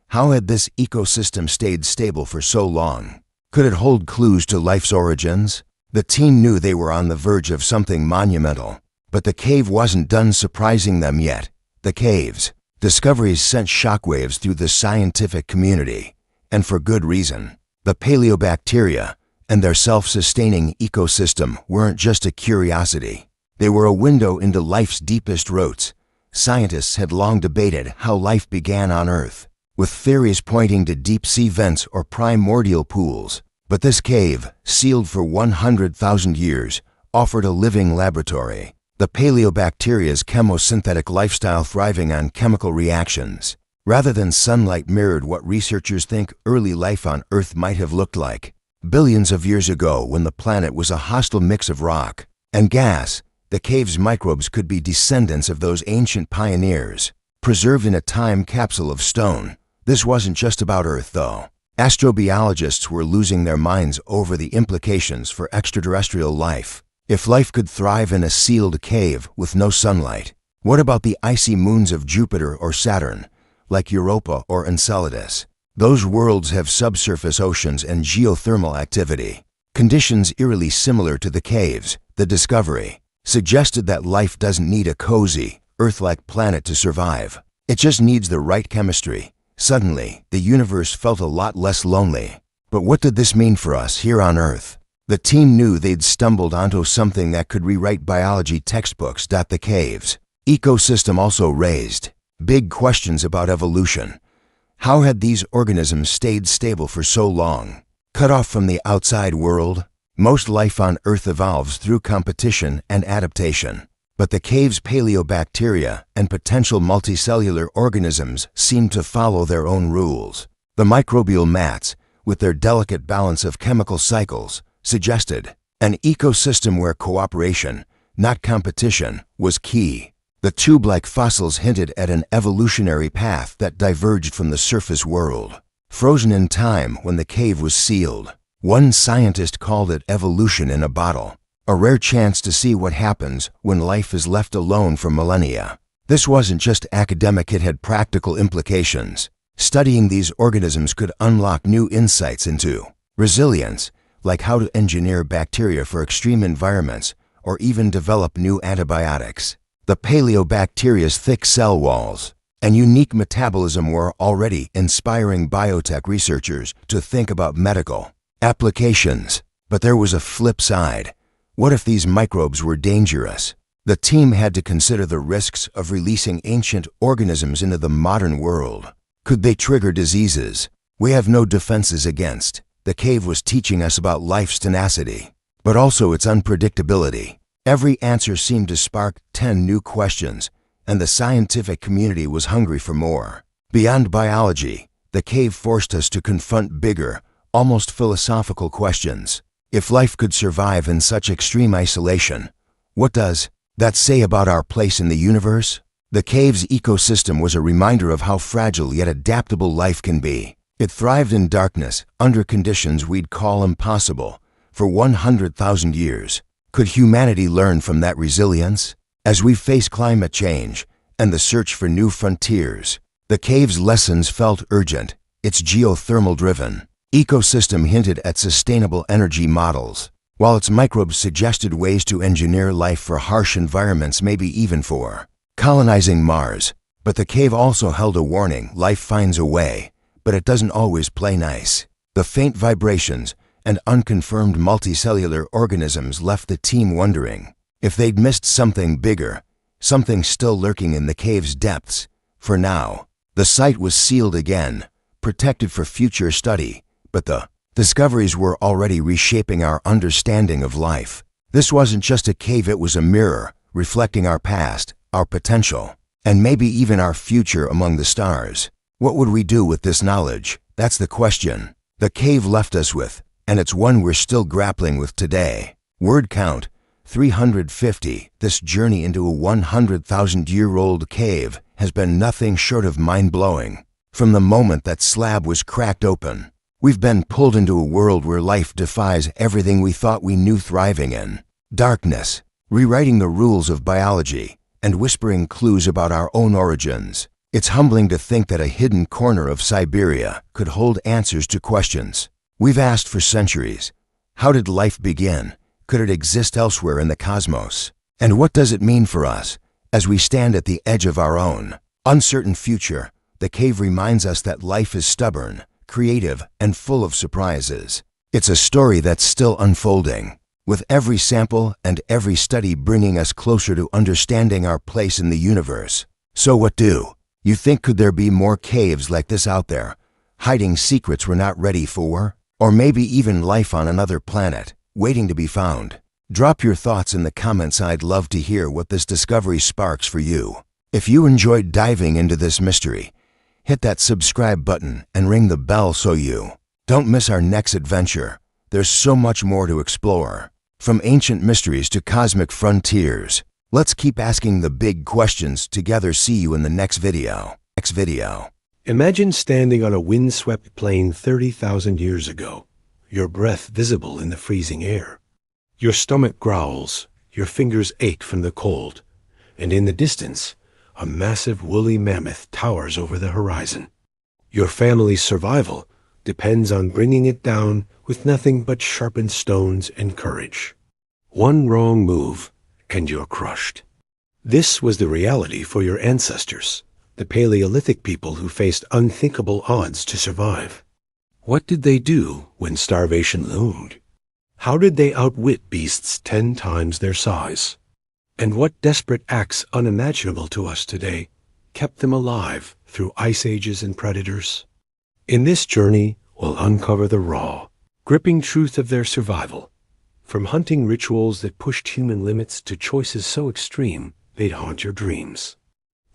How had this ecosystem stayed stable for so long? Could it hold clues to life's origins? The team knew they were on the verge of something monumental, but the cave wasn't done surprising them yet. The cave's discoveries sent shockwaves through the scientific community, and for good reason. The paleobacteria and their self-sustaining ecosystem weren't just a curiosity. They were a window into life's deepest roots. Scientists had long debated how life began on Earth, with theories pointing to deep-sea vents or primordial pools. But this cave, sealed for 100,000 years, offered a living laboratory. The paleobacteria's chemosynthetic lifestyle, thriving on chemical reactions, rather than sunlight, mirrored what researchers think early life on Earth might have looked like. Billions of years ago, when the planet was a hostile mix of rock and gas, the cave's microbes could be descendants of those ancient pioneers, preserved in a time capsule of stone. This wasn't just about Earth, though. Astrobiologists were losing their minds over the implications for extraterrestrial life. If life could thrive in a sealed cave with no sunlight, what about the icy moons of Jupiter or Saturn, like Europa or Enceladus? Those worlds have subsurface oceans and geothermal activity, conditions eerily similar to the cave's. The discovery suggested that life doesn't need a cozy, Earth-like planet to survive. It just needs the right chemistry. Suddenly, the universe felt a lot less lonely. But what did this mean for us here on Earth? The team knew they'd stumbled onto something that could rewrite biology textbooks. The cave's ecosystem also raised big questions about evolution. How had these organisms stayed stable for so long? Cut off from the outside world, most life on Earth evolves through competition and adaptation. But the cave's paleobacteria and potential multicellular organisms seemed to follow their own rules. The microbial mats, with their delicate balance of chemical cycles, suggested an ecosystem where cooperation, not competition, was key. The tube-like fossils hinted at an evolutionary path that diverged from the surface world. Frozen in time when the cave was sealed, one scientist called it evolution in a bottle, a rare chance to see what happens when life is left alone for millennia. This wasn't just academic, it had practical implications. Studying these organisms could unlock new insights into resilience, like how to engineer bacteria for extreme environments, or even develop new antibiotics. The paleobacteria's thick cell walls and unique metabolism were already inspiring biotech researchers to think about medical applications. But there was a flip side. What if these microbes were dangerous? The team had to consider the risks of releasing ancient organisms into the modern world. Could they trigger diseases we have no defenses against? The cave was teaching us about life's tenacity, but also its unpredictability. Every answer seemed to spark 10 new questions, and the scientific community was hungry for more. Beyond biology, the cave forced us to confront bigger, almost philosophical questions. If life could survive in such extreme isolation, what does that say about our place in the universe? The cave's ecosystem was a reminder of how fragile yet adaptable life can be. It thrived in darkness, under conditions we'd call impossible, for 100,000 years. Could humanity learn from that resilience? As we face climate change and the search for new frontiers, the cave's lessons felt urgent. Its geothermal-driven ecosystem hinted at sustainable energy models, while its microbes suggested ways to engineer life for harsh environments, maybe even for colonizing Mars. But the cave also held a warning: life finds a way, but it doesn't always play nice. The faint vibrations and unconfirmed multicellular organisms left the team wondering if they'd missed something bigger, something still lurking in the cave's depths. For now, the site was sealed again, protected for future study, but the discoveries were already reshaping our understanding of life. This wasn't just a cave, it was a mirror, reflecting our past, our potential, and maybe even our future among the stars. What would we do with this knowledge? That's the question the cave left us with, and it's one we're still grappling with today. Word count: 350. This journey into a 100,000-year-old cave has been nothing short of mind-blowing. From the moment that slab was cracked open, we've been pulled into a world where life defies everything we thought we knew thriving in. Darkness, rewriting the rules of biology, and whispering clues about our own origins. It's humbling to think that a hidden corner of Siberia could hold answers to questions we've asked for centuries. How did life begin? Could it exist elsewhere in the cosmos? And what does it mean for us as we stand at the edge of our own uncertain future? The cave reminds us that life is stubborn, creative, and full of surprises. It's a story that's still unfolding, with every sample and every study bringing us closer to understanding our place in the universe. So what do you think? Could there be more caves like this out there, hiding secrets we're not ready for? Or maybe even life on another planet, waiting to be found? Drop your thoughts in the comments. I'd love to hear what this discovery sparks for you. If you enjoyed diving into this mystery, hit that subscribe button and ring the bell so you don't miss our next adventure. There's so much more to explore, from ancient mysteries to cosmic frontiers. Let's keep asking the big questions together. See you in the next video. Imagine standing on a windswept plain 30,000 years ago, your breath visible in the freezing air. Your stomach growls, your fingers ache from the cold, and in the distance, a massive woolly mammoth towers over the horizon. Your family's survival depends on bringing it down with nothing but sharpened stones and courage. One wrong move, and you're crushed. This was the reality for your ancestors, the Paleolithic people who faced unthinkable odds to survive. What did they do when starvation loomed? How did they outwit beasts 10 times their size? And what desperate acts unimaginable to us today kept them alive through ice ages and predators? In this journey, we'll uncover the raw, gripping truth of their survival, from hunting rituals that pushed human limits to choices so extreme they'd haunt your dreams.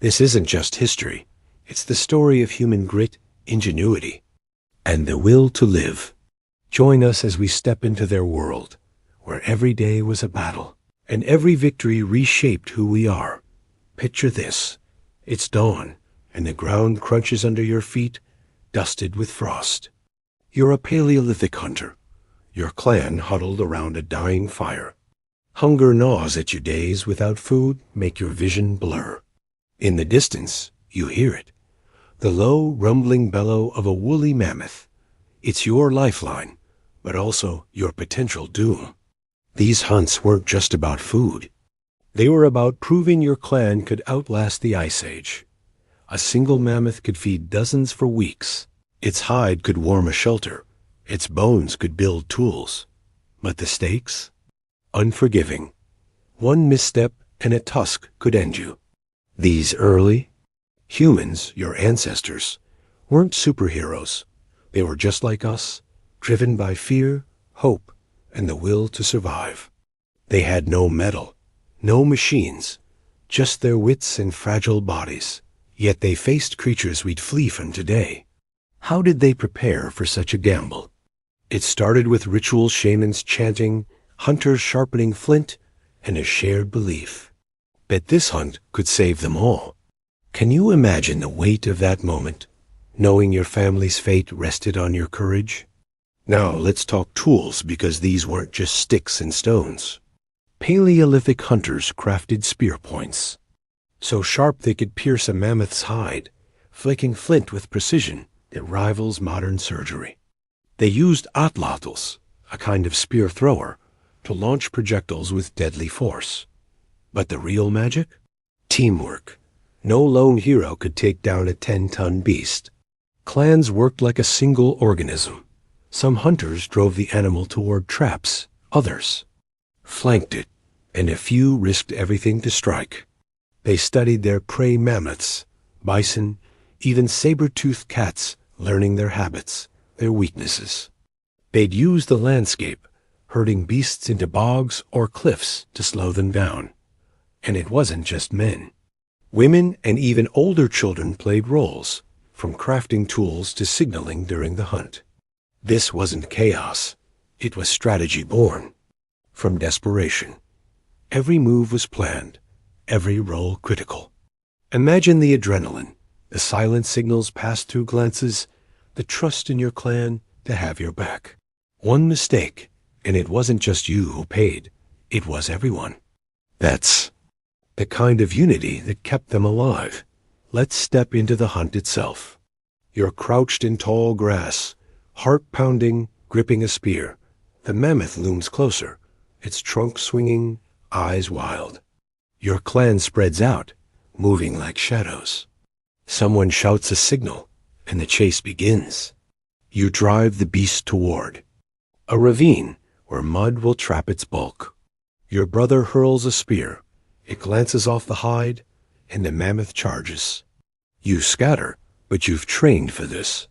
This isn't just history. It's the story of human grit, ingenuity, and the will to live. Join us as we step into their world, where every day was a battle, and every victory reshaped who we are. Picture this. It's dawn, and the ground crunches under your feet, dusted with frost. You're a Paleolithic hunter, your clan huddled around a dying fire. Hunger gnaws at your days without food, make your vision blur. In the distance, you hear it, the low, rumbling bellow of a woolly mammoth. It's your lifeline, but also your potential doom. These hunts weren't just about food. They were about proving your clan could outlast the Ice Age. A single mammoth could feed dozens for weeks. Its hide could warm a shelter. Its bones could build tools. But the stakes? Unforgiving. One misstep and a tusk could end you. These early humans, your ancestors, weren't superheroes. They were just like us, driven by fear, hope, and the will to survive. They had no metal, no machines, just their wits and fragile bodies. Yet they faced creatures we'd flee from today. How did they prepare for such a gamble? It started with ritual shamans chanting, hunters sharpening flint, and a shared belief. Bet this hunt could save them all. Can you imagine the weight of that moment, knowing your family's fate rested on your courage? Now let's talk tools, because these weren't just sticks and stones. Paleolithic hunters crafted spear points, so sharp they could pierce a mammoth's hide, flicking flint with precision that rivals modern surgery. They used atlatls, a kind of spear thrower, to launch projectiles with deadly force. But the real magic? Teamwork. No lone hero could take down a 10-ton beast. Clans worked like a single organism. Some hunters drove the animal toward traps, others flanked it, and a few risked everything to strike. They studied their prey mammoths, bison, even saber-toothed cats, learning their habits, their weaknesses. They'd use the landscape, herding beasts into bogs or cliffs to slow them down. And it wasn't just men. Women and even older children played roles, from crafting tools to signaling during the hunt. This wasn't chaos. It was strategy born from desperation. Every move was planned, every role critical. Imagine the adrenaline, the silent signals passed through glances, the trust in your clan to have your back. One mistake, and it wasn't just you who paid, it was everyone. That's the kind of unity that kept them alive. Let's step into the hunt itself. You're crouched in tall grass, heart pounding, gripping a spear. The mammoth looms closer, its trunk swinging, eyes wild. Your clan spreads out, moving like shadows. Someone shouts a signal, and the chase begins. You drive the beast toward a ravine where mud will trap its bulk. Your brother hurls a spear. It glances off the hide, and the mammoth charges. You scatter, but you've trained for this.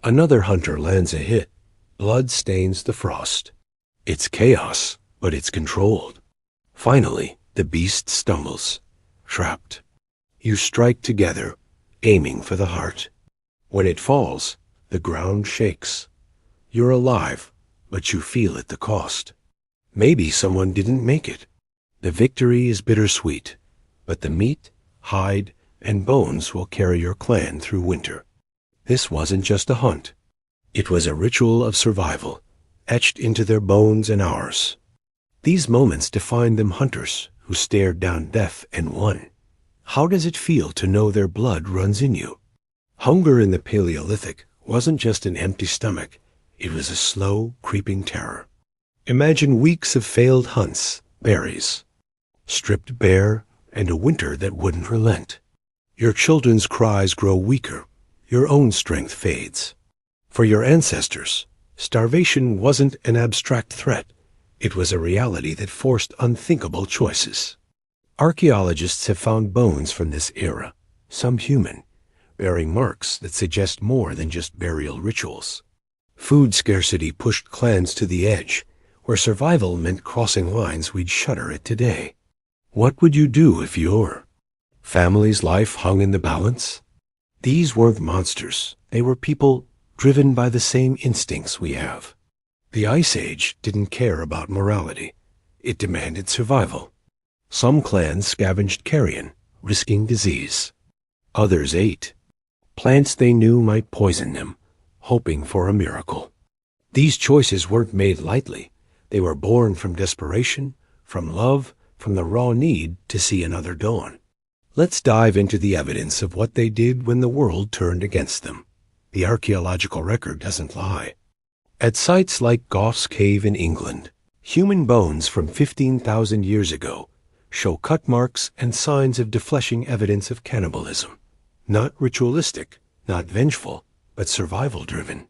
Another hunter lands a hit. Blood stains the frost. It's chaos, but it's controlled. Finally, the beast stumbles, trapped. You strike together, aiming for the heart. When it falls, the ground shakes. You're alive, but you feel at the cost. Maybe someone didn't make it. The victory is bittersweet, but the meat, hide, and bones will carry your clan through winter. This wasn't just a hunt. It was a ritual of survival, etched into their bones and ours. These moments defined them hunters who stared down death and won. How does it feel to know their blood runs in you? Hunger in the Paleolithic wasn't just an empty stomach. It was a slow, creeping terror. Imagine weeks of failed hunts, berries, stripped bare, and a winter that wouldn't relent. Your children's cries grow weaker. Your own strength fades. For your ancestors, starvation wasn't an abstract threat. It was a reality that forced unthinkable choices. Archaeologists have found bones from this era, some human, bearing marks that suggest more than just burial rituals. Food scarcity pushed clans to the edge, where survival meant crossing lines we'd shudder at today. What would you do if your family's life hung in the balance? These weren't monsters. They were people driven by the same instincts we have. The Ice Age didn't care about morality. It demanded survival. Some clans scavenged carrion, risking disease. Others ate plants they knew might poison them, hoping for a miracle. These choices weren't made lightly. They were born from desperation, from love, from the raw need to see another dawn. Let's dive into the evidence of what they did when the world turned against them. The archaeological record doesn't lie. At sites like Gough's Cave in England, human bones from 15,000 years ago show cut marks and signs of defleshing evidence of cannibalism. Not ritualistic, not vengeful, but survival-driven.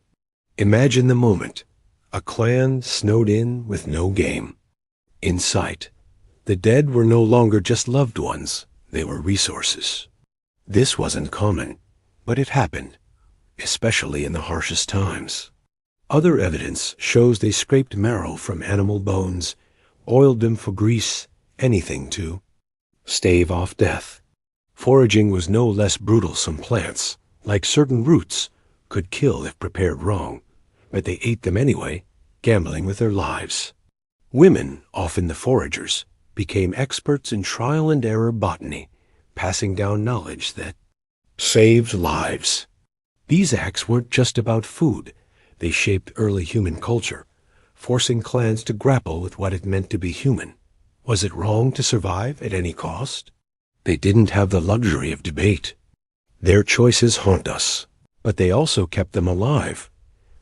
Imagine the moment. A clan snowed in with no game. In sight, the dead were no longer just loved ones, they were resources. This wasn't common, but it happened, especially in the harshest times. Other evidence shows they scraped marrow from animal bones, oiled them for grease, anything to stave off death. Foraging was no less brutal. Some plants, like certain roots, could kill if prepared wrong, but they ate them anyway, gambling with their lives. Women, often the foragers, became experts in trial and error botany, passing down knowledge that saved lives. These acts weren't just about food. They shaped early human culture, forcing clans to grapple with what it meant to be human. Was it wrong to survive at any cost? They didn't have the luxury of debate. Their choices haunt us, but they also kept them alive.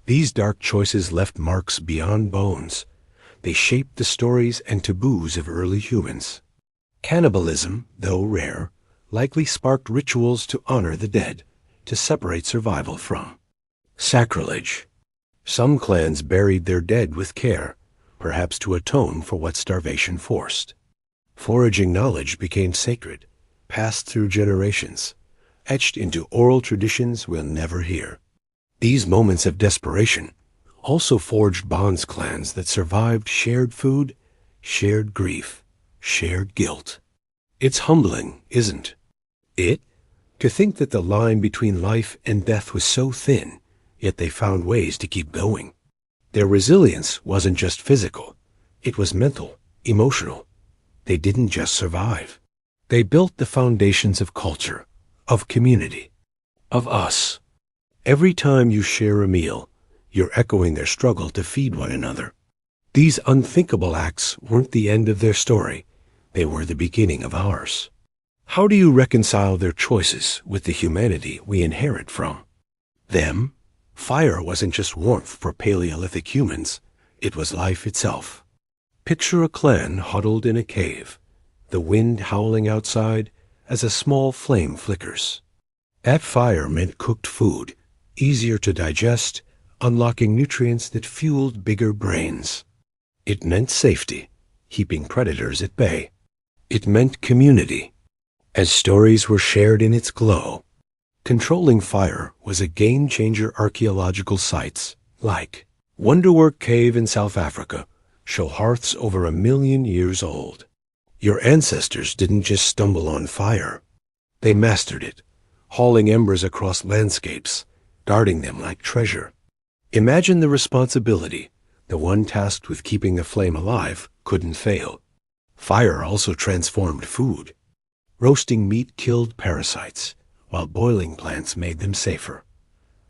These dark choices left marks beyond bones. They shaped the stories and taboos of early humans. Cannibalism, though rare, likely sparked rituals to honor the dead, to separate survival from sacrilege. Some clans buried their dead with care, perhaps to atone for what starvation forced. Foraging knowledge became sacred, passed through generations, etched into oral traditions we'll never hear. These moments of desperation also forged bonds clans that survived shared food, shared grief, shared guilt. It's humbling, isn't it? To think that the line between life and death was so thin, yet they found ways to keep going. Their resilience wasn't just physical, it was mental, emotional. They didn't just survive. They built the foundations of culture, of community, of us. Every time you share a meal, you're echoing their struggle to feed one another. These unthinkable acts weren't the end of their story. They were the beginning of ours. How do you reconcile their choices with the humanity we inherit from them? Fire wasn't just warmth for Paleolithic humans. It was life itself. Picture a clan huddled in a cave, the wind howling outside as a small flame flickers. That fire meant cooked food, easier to digest, unlocking nutrients that fueled bigger brains. It meant safety, keeping predators at bay. It meant community, as stories were shared in its glow. Controlling fire was a game-changer. Archaeological sites, like Wonderwork Cave in South Africa, show hearths over 1 million years old. Your ancestors didn't just stumble on fire. They mastered it, hauling embers across landscapes, guarding them like treasure. Imagine the responsibility. The one tasked with keeping the flame alive couldn't fail. Fire also transformed food. Roasting meat killed parasites, while boiling plants made them safer.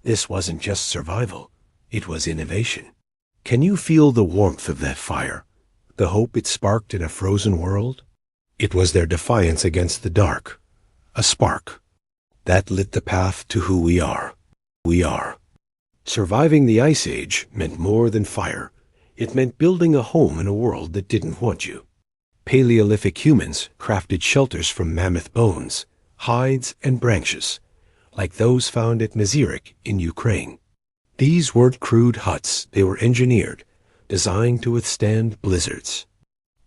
This wasn't just survival, it was innovation. Can you feel the warmth of that fire, the hope it sparked in a frozen world? It was their defiance against the dark, a spark that lit the path to who we are. Surviving the Ice Age meant more than fire. It meant building a home in a world that didn't want you. Paleolithic humans crafted shelters from mammoth bones, hides, and branches, like those found at Mazirik in Ukraine. These weren't crude huts, they were engineered, designed to withstand blizzards.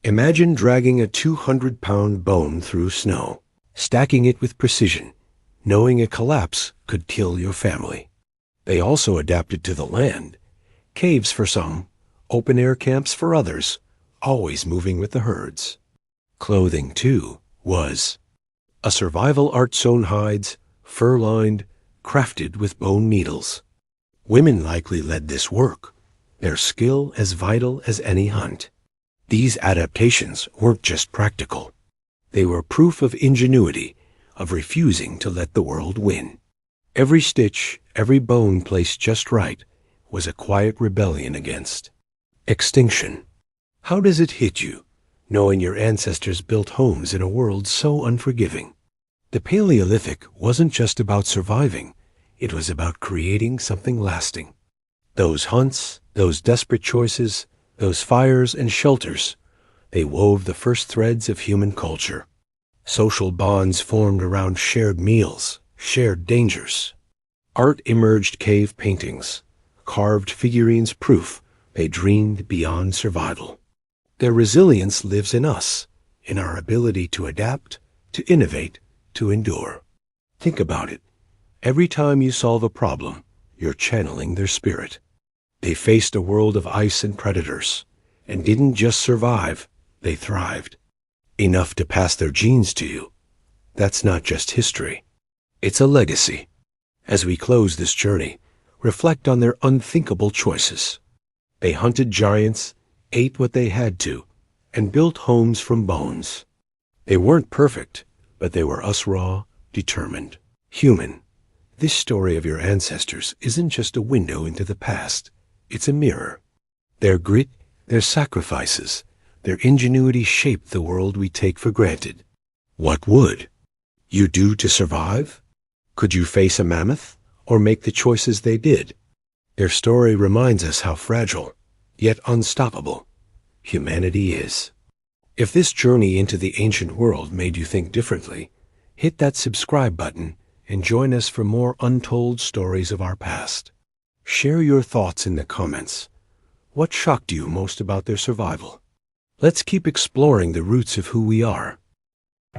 Imagine dragging a 200-pound bone through snow, stacking it with precision, knowing a collapse could kill your family. They also adapted to the land. Caves for some, open-air camps for others, always moving with the herds. Clothing, too, was a survival art sewn hides, fur-lined, crafted with bone needles. Women likely led this work, their skill as vital as any hunt. These adaptations weren't just practical. They were proof of ingenuity, of refusing to let the world win. Every stitch, every bone placed just right, was a quiet rebellion against extinction. How does it hit you, knowing your ancestors built homes in a world so unforgiving? The Paleolithic wasn't just about surviving, it was about creating something lasting. Those hunts, those desperate choices, those fires and shelters, they wove the first threads of human culture. Social bonds formed around shared meals, shared dangers. Art emerged cave paintings, carved figurines proof they dreamed beyond survival. Their resilience lives in us, in our ability to adapt, to innovate, to endure. Think about it. Every time you solve a problem, you're channeling their spirit. They faced a world of ice and predators, and didn't just survive, they thrived. Enough to pass their genes to you. That's not just history. It's a legacy. As we close this journey, reflect on their unthinkable choices. They hunted giants, ate what they had to, and built homes from bones. They weren't perfect, but they were us raw, determined, human. This story of your ancestors isn't just a window into the past. It's a mirror. Their grit, their sacrifices, their ingenuity shaped the world we take for granted. What would you do to survive? Could you face a mammoth, or make the choices they did? Their story reminds us how fragile, yet unstoppable, humanity is. If this journey into the ancient world made you think differently, hit that subscribe button and join us for more untold stories of our past. Share your thoughts in the comments. What shocked you most about their survival? Let's keep exploring the roots of who we are.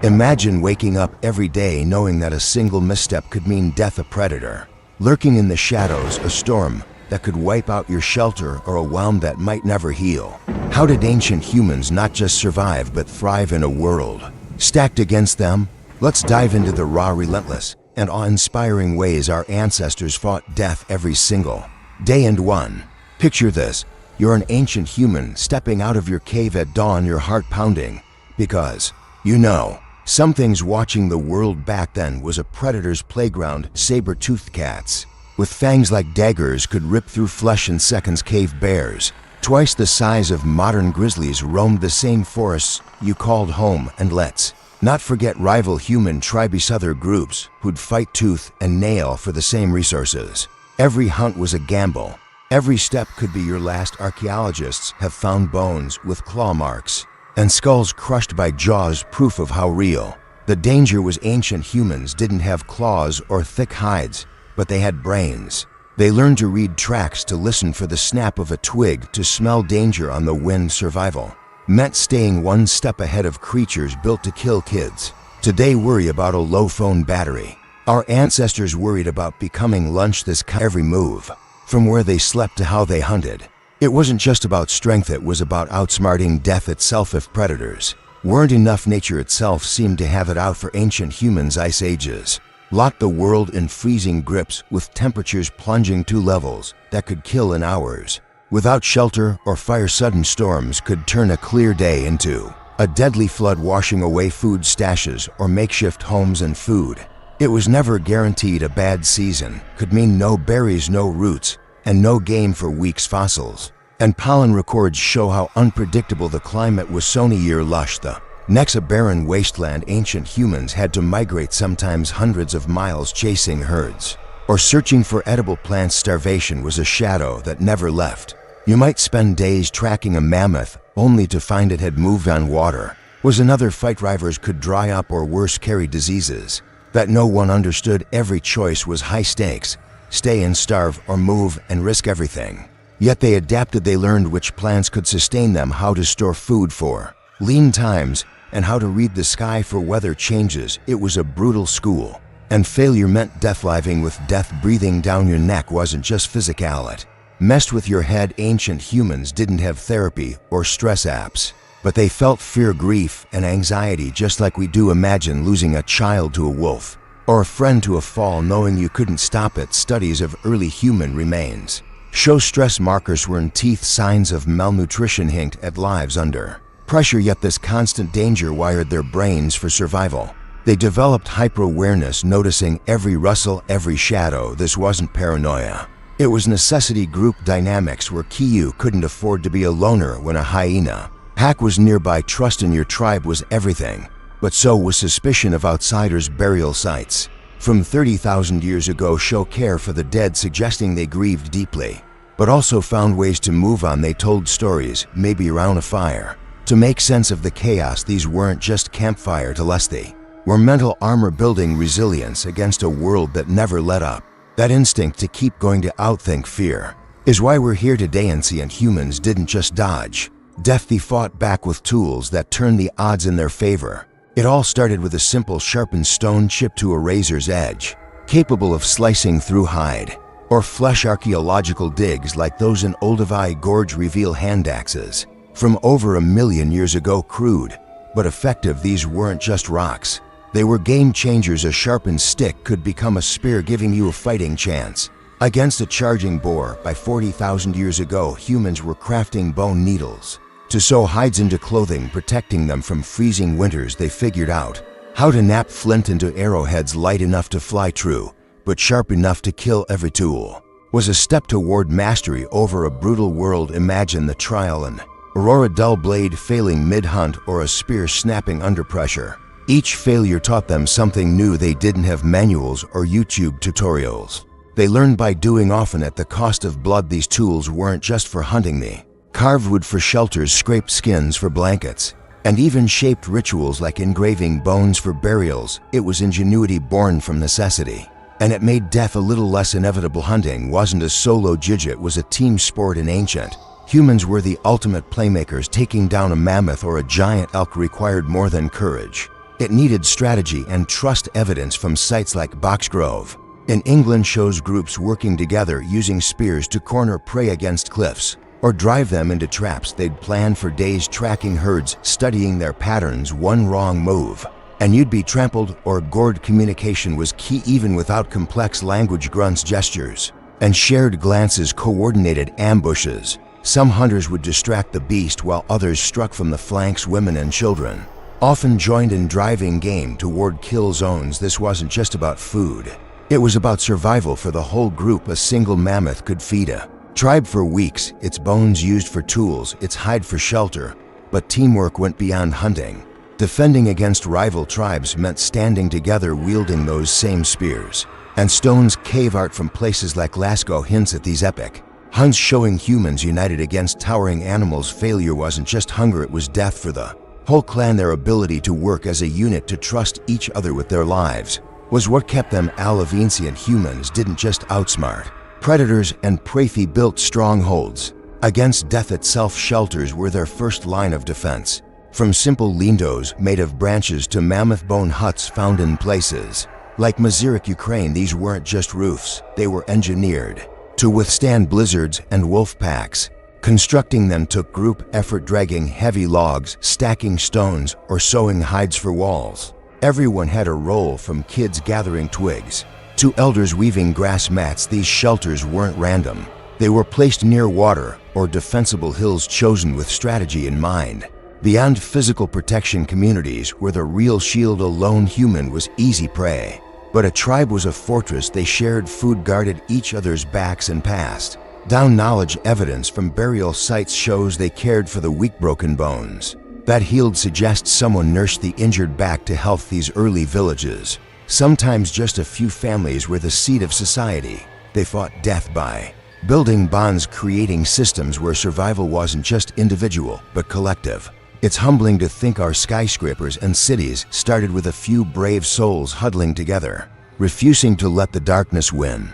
Imagine waking up every day knowing that a single misstep could mean death a predator. Lurking in the shadows, a storm that could wipe out your shelter or a wound that might never heal. How did ancient humans not just survive but thrive in a world stacked against them? Let's dive into the raw, relentless, and awe-inspiring ways our ancestors fought death every single day. And one. Picture this. You're an ancient human stepping out of your cave at dawn, your heart pounding, because, you know, something's watching the world. Back then was a predator's playground. Saber-toothed cats, with fangs like daggers, could rip through flesh in seconds. Cave bears, twice the size of modern grizzlies, roamed the same forests you called home. And let's not forget rival human tribes, other groups who'd fight tooth and nail for the same resources. Every hunt was a gamble. Every step could be your last. Archaeologists have found bones with claw marks and skulls crushed by jaws, proof of how real the danger was. Ancient humans didn't have claws or thick hides, but they had brains. They learned to read tracks, to listen for the snap of a twig, to smell danger on the wind. Survival meant staying one step ahead of creatures built to kill. Kids today worry about a low phone battery. Our ancestors worried about becoming lunch. Every move, from where they slept to how they hunted, it wasn't just about strength, it was about outsmarting death itself. If predators weren't enough, nature itself seemed to have it out for ancient humans. Ice ages locked the world in freezing grips, with temperatures plunging to levels that could kill in hours. Without shelter or fire, sudden storms could turn a clear day into a deadly flood, washing away food stashes or makeshift homes and food. It was never guaranteed. A bad season could mean no berries, no roots, and no game for weeks. Fossils and pollen records show how unpredictable the climate was. Sony year lush, the next a barren wasteland. Ancient humans had to migrate, sometimes hundreds of miles, chasing herds or searching for edible plants. Starvation was a shadow that never left. You might spend days tracking a mammoth, only to find it had moved on. Water was another fight. Rivers could dry up, or worse, carry diseases that no one understood. Every choice was high stakes: stay and starve, or move and risk everything. Yet they adapted. They learned which plants could sustain them, how to store food for lean times, and how to read the sky for weather changes. It was a brutal school. And failure meant death. Living with death breathing down your neck wasn't just physical, it messed with your head. Ancient humans didn't have therapy or stress apps, but they felt fear, grief, and anxiety just like we do. Imagine losing a child to a wolf or a friend to a fall, knowing you couldn't stop it. Studies of early human remains show stress markers were in teeth, signs of malnutrition hint at lives under pressure. Yet this constant danger wired their brains for survival. They developed hyper-awareness, noticing every rustle, every shadow. This wasn't paranoia. It was necessity. Group dynamics were key. You couldn't afford to be a loner when a hyena pack was nearby. Trust in your tribe was everything, but so was suspicion of outsiders. Burial sites from 30,000 years ago show care for the dead, suggesting they grieved deeply, but also found ways to move on. They told stories, maybe around a fire, to make sense of the chaos. These weren't just campfire telesthi, were mental armor, building resilience against a world that never let up. That instinct to keep going, to outthink fear, is why we're here today. Ancient humans didn't just dodge death, they fought back with tools that turned the odds in their favor. It all started with a simple sharpened stone chip to a razor's edge, capable of slicing through hide or flesh. Archaeological digs like those in Olduvai Gorge reveal hand axes from over 1 million years ago. Crude but effective, these weren't just rocks. They were game changers. A sharpened stick could become a spear, giving you a fighting chance against a charging boar. By 40,000 years ago, humans were crafting bone needles to sew hides into clothing, protecting them from freezing winters. They figured out how to knap flint into arrowheads, light enough to fly true, but sharp enough to kill. Every tool was a step toward mastery over a brutal world. Imagine the trial and error, a dull blade failing mid-hunt or a spear snapping under pressure. Each failure taught them something new. They didn't have manuals or YouTube tutorials. They learned by doing, often at the cost of blood. These tools weren't just for hunting. They carved wood for shelters, scraped skins for blankets, and even shaped rituals like engraving bones for burials. It was ingenuity born from necessity, and it made death a little less inevitable. Hunting wasn't a solo gig, it was a team sport. In ancient humans were the ultimate playmakers. Taking down a mammoth or a giant elk required more than courage. It needed strategy and trust. Evidence from sites like Boxgrove in England shows groups working together, using spears to corner prey against cliffs or drive them into traps. They'd plan for days, tracking herds, studying their patterns. One wrong move and you'd be trampled or gored. Communication was key, even without complex language. Grunts, gestures, and shared glances coordinated ambushes. Some hunters would distract the beast while others struck from the flanks. Women and children often joined in driving game toward kill zones. This wasn't just about food, it was about survival for the whole group. A single mammoth could feed a tribe for weeks, its bones used for tools, its hide for shelter. But teamwork went beyond hunting. Defending against rival tribes meant standing together, wielding those same spears and stones. Cave art from places like Lascaux hints at these epic hunts, showing humans united against towering animals. Failure wasn't just hunger, it was death for the whole clan. Their ability to work as a unit, to trust each other with their lives, was what kept them alive. Ancient humans didn't just outsmart predators and prey, they built strongholds against death itself. Shelters were their first line of defense. From simple lindos made of branches to mammoth bone huts found in places like Mazyrik, Ukraine, these weren't just roofs, they were engineered to withstand blizzards and wolf packs. Constructing them took group effort, dragging heavy logs, stacking stones, or sewing hides for walls. Everyone had a role, from kids gathering twigs to elders weaving grass mats. These shelters weren't random. They were placed near water or defensible hills, chosen with strategy in mind. Beyond physical protection, communities were the real shield. A lone human was easy prey, but a tribe was a fortress. They shared food, guarded each other's backs, and passed down knowledge. Evidence from burial sites shows they cared for the weak, broken bones that healed, suggests someone nursed the injured back to health. These early villages, sometimes just a few families, were the seat of society. They fought death by building bonds, creating systems where survival wasn't just individual but collective. It's humbling to think our skyscrapers and cities started with a few brave souls huddling together, refusing to let the darkness win.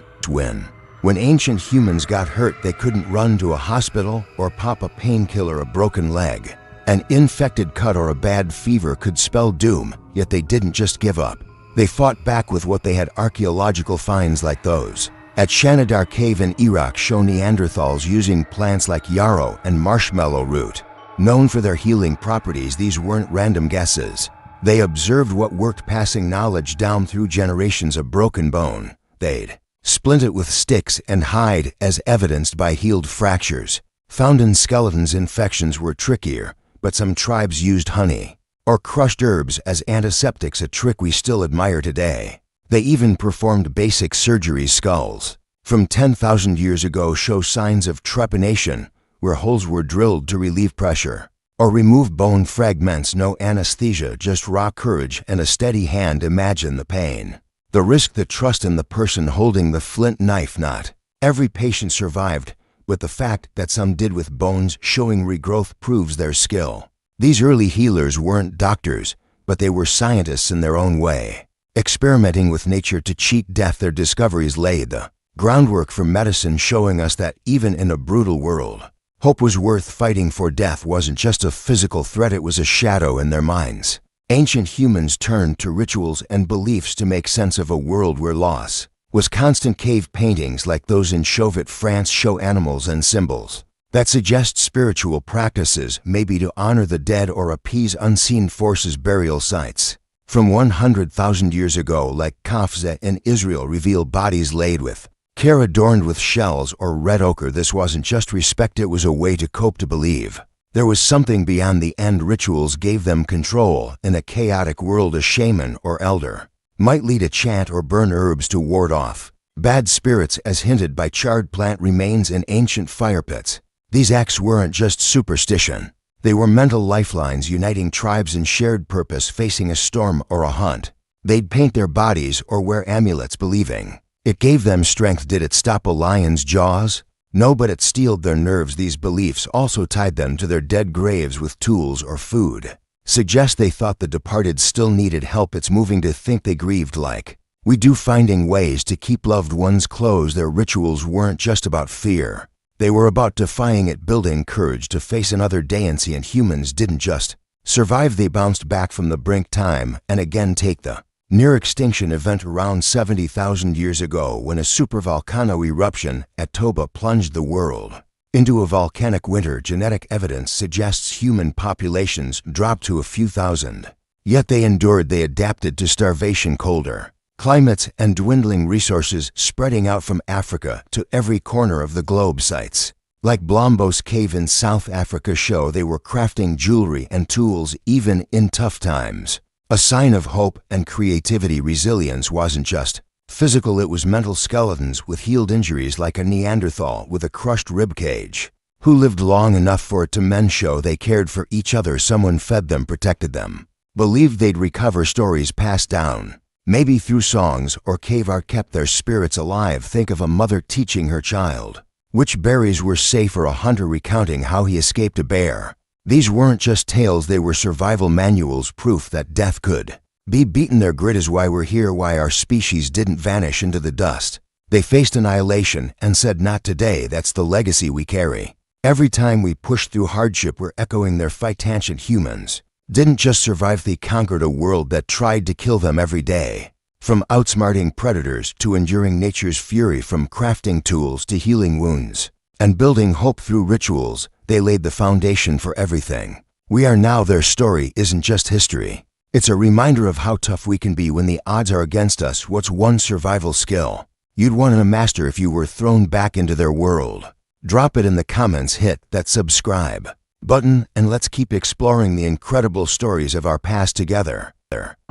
When ancient humans got hurt, they couldn't run to a hospital or pop a painkiller a broken leg. An infected cut or a bad fever could spell doom, yet they didn't just give up. They fought back with what they had: archaeological finds like those at Shanidar Cave in Iraq show Neanderthals using plants like yarrow and marshmallow root. Known for their healing properties, these weren't random guesses. They observed what worked, passing knowledge down through generations of broken bone. They'd splint it with sticks and hide, as evidenced by healed fractures. Found in skeletons, infections were trickier, but some tribes used honey or crushed herbs as antiseptics, a trick we still admire today. They even performed basic surgeries. Skulls from 10,000 years ago show signs of trepanation, where holes were drilled to relieve pressure or remove bone fragments. No anesthesia, just raw courage and a steady hand. Imagine the pain, the risk, the trust in the person holding the flint knife. Not every patient survived, but the fact that some did, with bones showing regrowth, proves their skill. These early healers weren't doctors, but they were scientists in their own way, experimenting with nature to cheat death. Their discoveries laid the groundwork for medicine, showing us that even in a brutal world, hope was worth fighting for. Death wasn't just a physical threat, it was a shadow in their minds. Ancient humans turned to rituals and beliefs to make sense of a world where loss was constant. Cave paintings like those in Chauvet, France show animals and symbols that suggest spiritual practices, maybe to honor the dead or appease unseen forces. Burial sites from 100,000 years ago, like Kafza in Israel, reveal bodies laid with care, adorned with shells or red ochre. This wasn't just respect, it was a way to cope, to believe there was something beyond the end. Rituals gave them control in a chaotic world. A shaman or elder might lead a chant or burn herbs to ward off bad spirits, as hinted by charred plant remains in ancient fire pits. These acts weren't just superstition. They were mental lifelines, uniting tribes in shared purpose, facing a storm or a hunt. They'd paint their bodies or wear amulets, believing it gave them strength. Did it stop a lion's jaws? No, but it steeled their nerves. These beliefs also tied them to their dead graves with tools or food. Suggest they thought the departed still needed help. It's moving to think they grieved like we do, finding ways to keep loved ones close. Their rituals weren't just about fear. They were about defying it, building courage to face another day. Ancient humans didn't just survive, they bounced back from the brink time and again. Take the near extinction event around 70,000 years ago, when a supervolcano eruption at Toba plunged the world into a volcanic winter. Genetic evidence suggests human populations dropped to a few thousand. Yet they endured. They adapted to starvation, colder climates, and dwindling resources, spreading out from Africa to every corner of the globe. Sites like Blombos Cave in South Africa show they were crafting jewelry and tools even in tough times. A sign of hope and creativity. Resilience wasn't just physical, it was mental. Skeletons with healed injuries, like a Neanderthal with a crushed rib cage, who lived long enough for it to mend, show they cared for each other. Someone fed them, protected them, believed they'd recover. Stories passed down, maybe through songs or cave art, kept their spirits alive. Think of a mother teaching her child which berries were safe, or a hunter recounting how he escaped a bear. These weren't just tales, they were survival manuals, proof that death could be beaten. Their grit is why we're here, why our species didn't vanish into the dust. They faced annihilation and said, "Not today." That's the legacy we carry. Every time we push through hardship, we're echoing their fight. Ancient humans didn't just survive, they conquered a world that tried to kill them every day. From outsmarting predators to enduring nature's fury, from crafting tools to healing wounds and building hope through rituals, they laid the foundation for everything we are now. Their story isn't just history, it's a reminder of how tough we can be when the odds are against us. What's one survival skill you'd want to master if you were thrown back into their world? Drop it in the comments, hit that subscribe button, and let's keep exploring the incredible stories of our past together.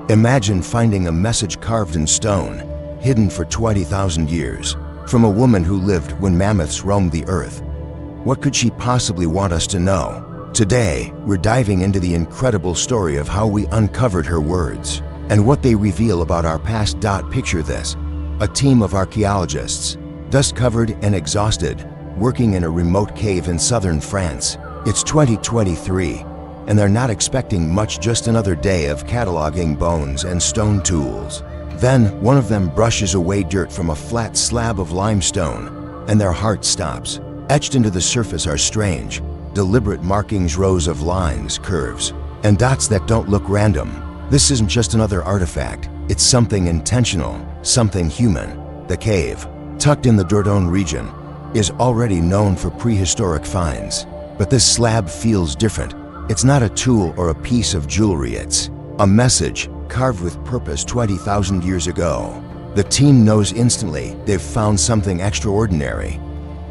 Imagine finding a message carved in stone, hidden for 20,000 years, from a woman who lived when mammoths roamed the earth. What could she possibly want us to know? Today, we're diving into the incredible story of how we uncovered her words and what they reveal about our past. Picture this: a team of archaeologists, dust-covered and exhausted, working in a remote cave in southern France. It's 2023, and they're not expecting much, just another day of cataloging bones and stone tools. Then, one of them brushes away dirt from a flat slab of limestone and their heart stops. Etched into the surface are strange, deliberate markings, rows of lines, curves, and dots that don't look random. This isn't just another artifact, it's something intentional, something human. The cave, tucked in the Dordogne region, is already known for prehistoric finds. But this slab feels different. It's not a tool or a piece of jewelry, it's a message carved with purpose 20,000 years ago. The team knows instantly they've found something extraordinary.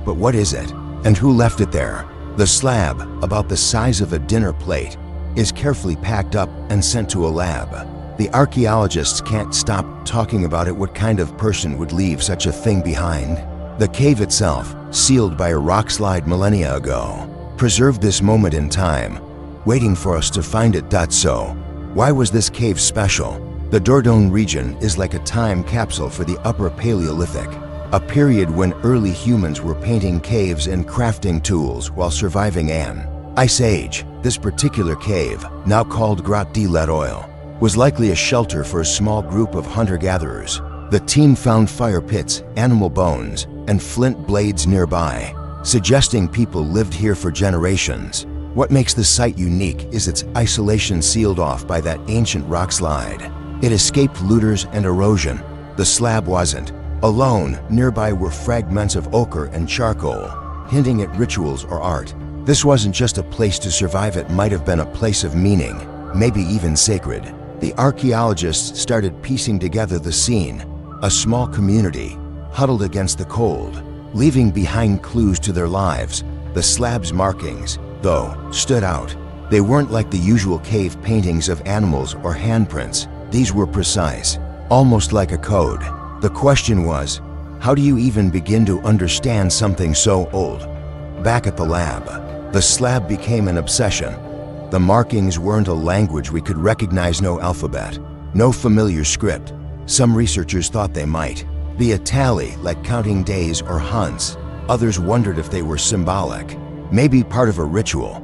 But what is it? And who left it there? The slab, about the size of a dinner plate, is carefully packed up and sent to a lab. The archaeologists can't stop talking about it. What kind of person would leave such a thing behind? The cave itself, sealed by a rock slide millennia ago, preserved this moment in time, waiting for us to find it. So, why was this cave special? The Dordogne region is like a time capsule for the Upper Paleolithic, a period when early humans were painting caves and crafting tools while surviving an ice age. This particular cave, now called Grotte de l'Etoile, was likely a shelter for a small group of hunter-gatherers. The team found fire pits, animal bones, and flint blades nearby, suggesting people lived here for generations. What makes the site unique is its isolation, sealed off by that ancient rock slide. It escaped looters and erosion. The slab wasn't. Alone, nearby were fragments of ochre and charcoal, hinting at rituals or art. This wasn't just a place to survive, it might have been a place of meaning, maybe even sacred. The archaeologists started piecing together the scene. A small community, huddled against the cold, leaving behind clues to their lives. The slab's markings, though, stood out. They weren't like the usual cave paintings of animals or handprints. These were precise, almost like a code. The question was, how do you even begin to understand something so old? Back at the lab, the slab became an obsession. The markings weren't a language we could recognize, no alphabet, no familiar script. Some researchers thought they might be a tally, like counting days or hunts. Others wondered if they were symbolic, maybe part of a ritual.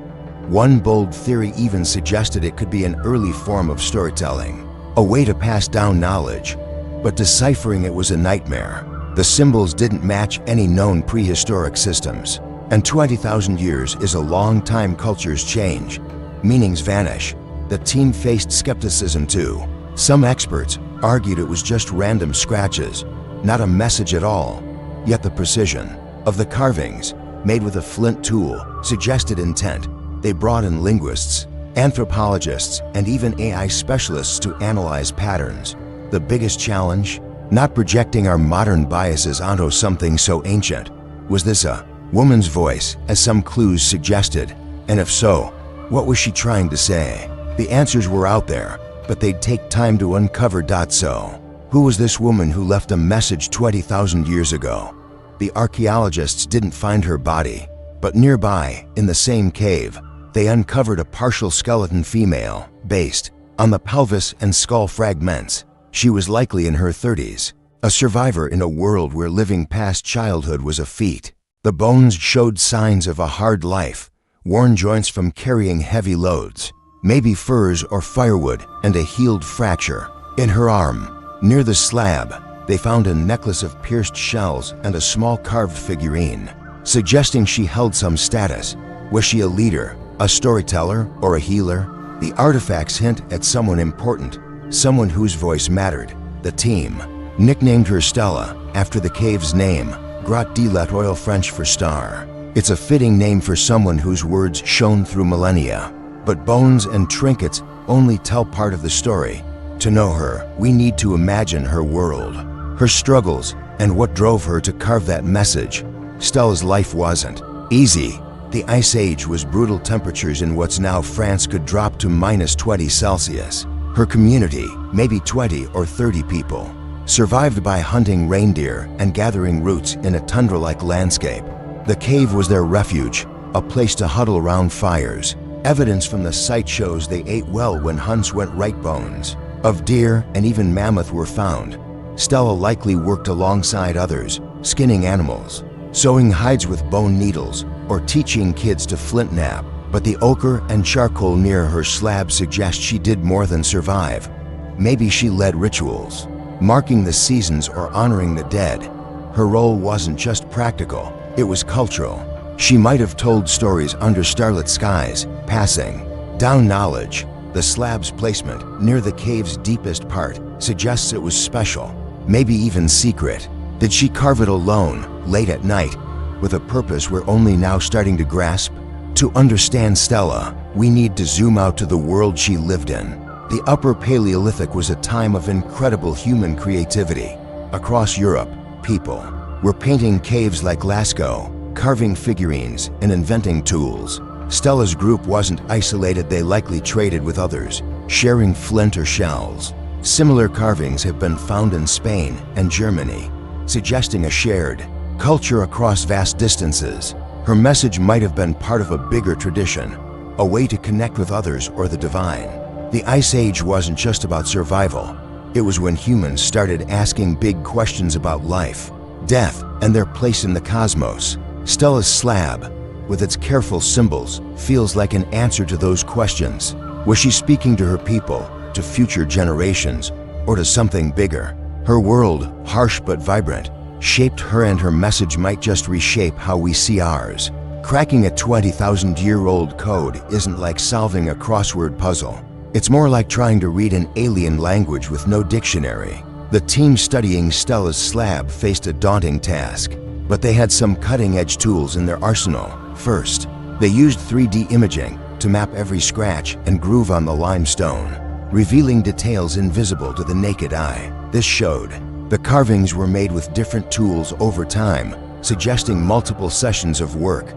One bold theory even suggested it could be an early form of storytelling, a way to pass down knowledge. But deciphering it was a nightmare. The symbols didn't match any known prehistoric systems. And 20,000 years is a long time. Cultures change, meanings vanish. The team faced skepticism too. Some experts argued it was just random scratches, not a message at all. Yet the precision of the carvings, made with a flint tool, suggested intent. They brought in linguists, anthropologists, and even AI specialists to analyze patterns. The biggest challenge? Not projecting our modern biases onto something so ancient. Was this a woman's voice, as some clues suggested? And if so, what was she trying to say? The answers were out there, but they'd take time to uncover. So, who was this woman who left a message 20,000 years ago? The archaeologists didn't find her body, but nearby, in the same cave, they uncovered a partial skeleton female, based on the pelvis and skull fragments. She was likely in her 30s, a survivor in a world where living past childhood was a feat. The bones showed signs of a hard life, worn joints from carrying heavy loads, maybe furs or firewood, and a healed fracture. In her arm, near the slab, they found a necklace of pierced shells and a small carved figurine, suggesting she held some status. Was she a leader, a storyteller, or a healer? The artifacts hint at someone important, someone whose voice mattered. The team nicknamed her Stella, after the cave's name, Grotte de l'Etoile, French for star. It's a fitting name for someone whose words shone through millennia. But bones and trinkets only tell part of the story. To know her, we need to imagine her world, her struggles, and what drove her to carve that message. Stella's life wasn't easy. The Ice Age was brutal. Temperatures in what's now France could drop to -20°C. Her community, maybe 20 or 30 people, survived by hunting reindeer and gathering roots in a tundra-like landscape. The cave was their refuge, a place to huddle around fires. Evidence from the site shows they ate well when hunts went right. Bones of deer and even mammoth were found. Stella likely worked alongside others, skinning animals, sewing hides with bone needles, or teaching kids to flint knap. But the ochre and charcoal near her slab suggest she did more than survive. Maybe she led rituals, marking the seasons or honoring the dead. Her role wasn't just practical, it was cultural. She might have told stories under starlit skies, passing down knowledge. The slab's placement near the cave's deepest part suggests it was special, maybe even secret. Did she carve it alone, late at night, with a purpose we're only now starting to grasp? To understand Stella, we need to zoom out to the world she lived in. The Upper Paleolithic was a time of incredible human creativity. Across Europe, people were painting caves like Lascaux, carving figurines, and inventing tools. Stella's group wasn't isolated, they likely traded with others, sharing flint or shells. Similar carvings have been found in Spain and Germany, suggesting a shared culture across vast distances. Her message might have been part of a bigger tradition, a way to connect with others or the divine. The Ice Age wasn't just about survival. It was when humans started asking big questions about life, death, and their place in the cosmos. Stella's slab, with its careful symbols, feels like an answer to those questions. Was she speaking to her people, to future generations, or to something bigger? Her world, harsh but vibrant, shaped her, and her message might just reshape how we see ours. Cracking a 20,000-year-old code isn't like solving a crossword puzzle. It's more like trying to read an alien language with no dictionary. The team studying Stella's slab faced a daunting task, but they had some cutting-edge tools in their arsenal. First, they used 3D imaging to map every scratch and groove on the limestone, revealing details invisible to the naked eye. This showed the carvings were made with different tools over time, suggesting multiple sessions of work.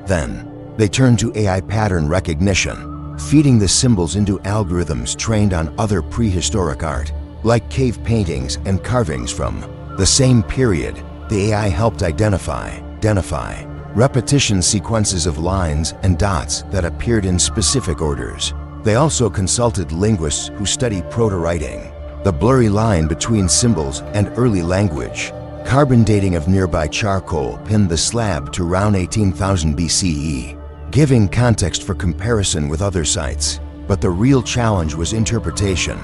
Then, they turned to AI pattern recognition, feeding the symbols into algorithms trained on other prehistoric art, like cave paintings and carvings from the same period. The AI helped identify repetition sequences of lines and dots that appeared in specific orders. They also consulted linguists who study proto-writing, the blurry line between symbols and early language. Carbon dating of nearby charcoal pinned the slab to around 18,000 BCE, giving context for comparison with other sites. But the real challenge was interpretation.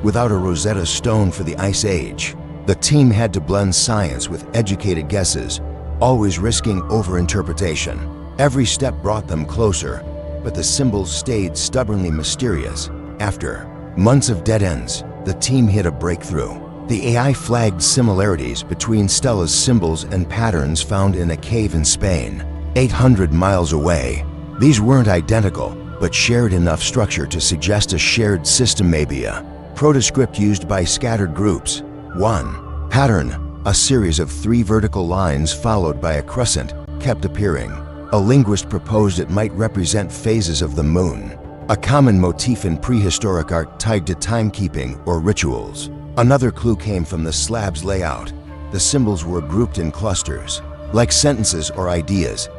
Without a Rosetta Stone for the Ice Age, the team had to blend science with educated guesses, always risking overinterpretation. Every step brought them closer, but the symbols stayed stubbornly mysterious. After months of dead ends, the team hit a breakthrough. The AI flagged similarities between Stella's symbols and patterns found in a cave in Spain, 800 miles away. These weren't identical, but shared enough structure to suggest a shared system, maybe a protoscript used by scattered groups. 1. Pattern. A series of 3 vertical lines followed by a crescent kept appearing. A linguist proposed it might represent phases of the moon, a common motif in prehistoric art tied to timekeeping or rituals. Another clue came from the slab's layout. The symbols were grouped in clusters, like sentences or ideas.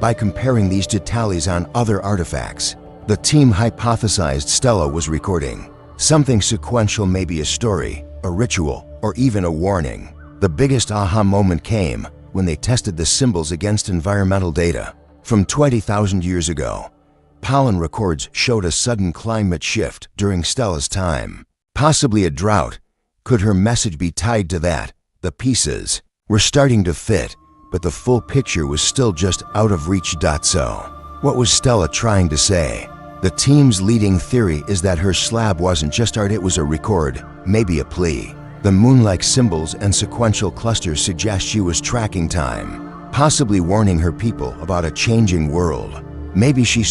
By comparing these to tallies on other artifacts, the team hypothesized Stella was recording something sequential, maybe a story, a ritual, or even a warning. The biggest aha moment came when they tested the symbols against environmental data. From 20,000 years ago, pollen records showed a sudden climate shift during Stella's time, possibly a drought. Could her message be tied to that? The pieces were starting to fit, but the full picture was still just out of reach. So, what was Stella trying to say? The team's leading theory is that her slab wasn't just art, it was a record, maybe a plea. The moon-like symbols and sequential clusters suggest she was tracking time, possibly warning her people about a changing world. Maybe she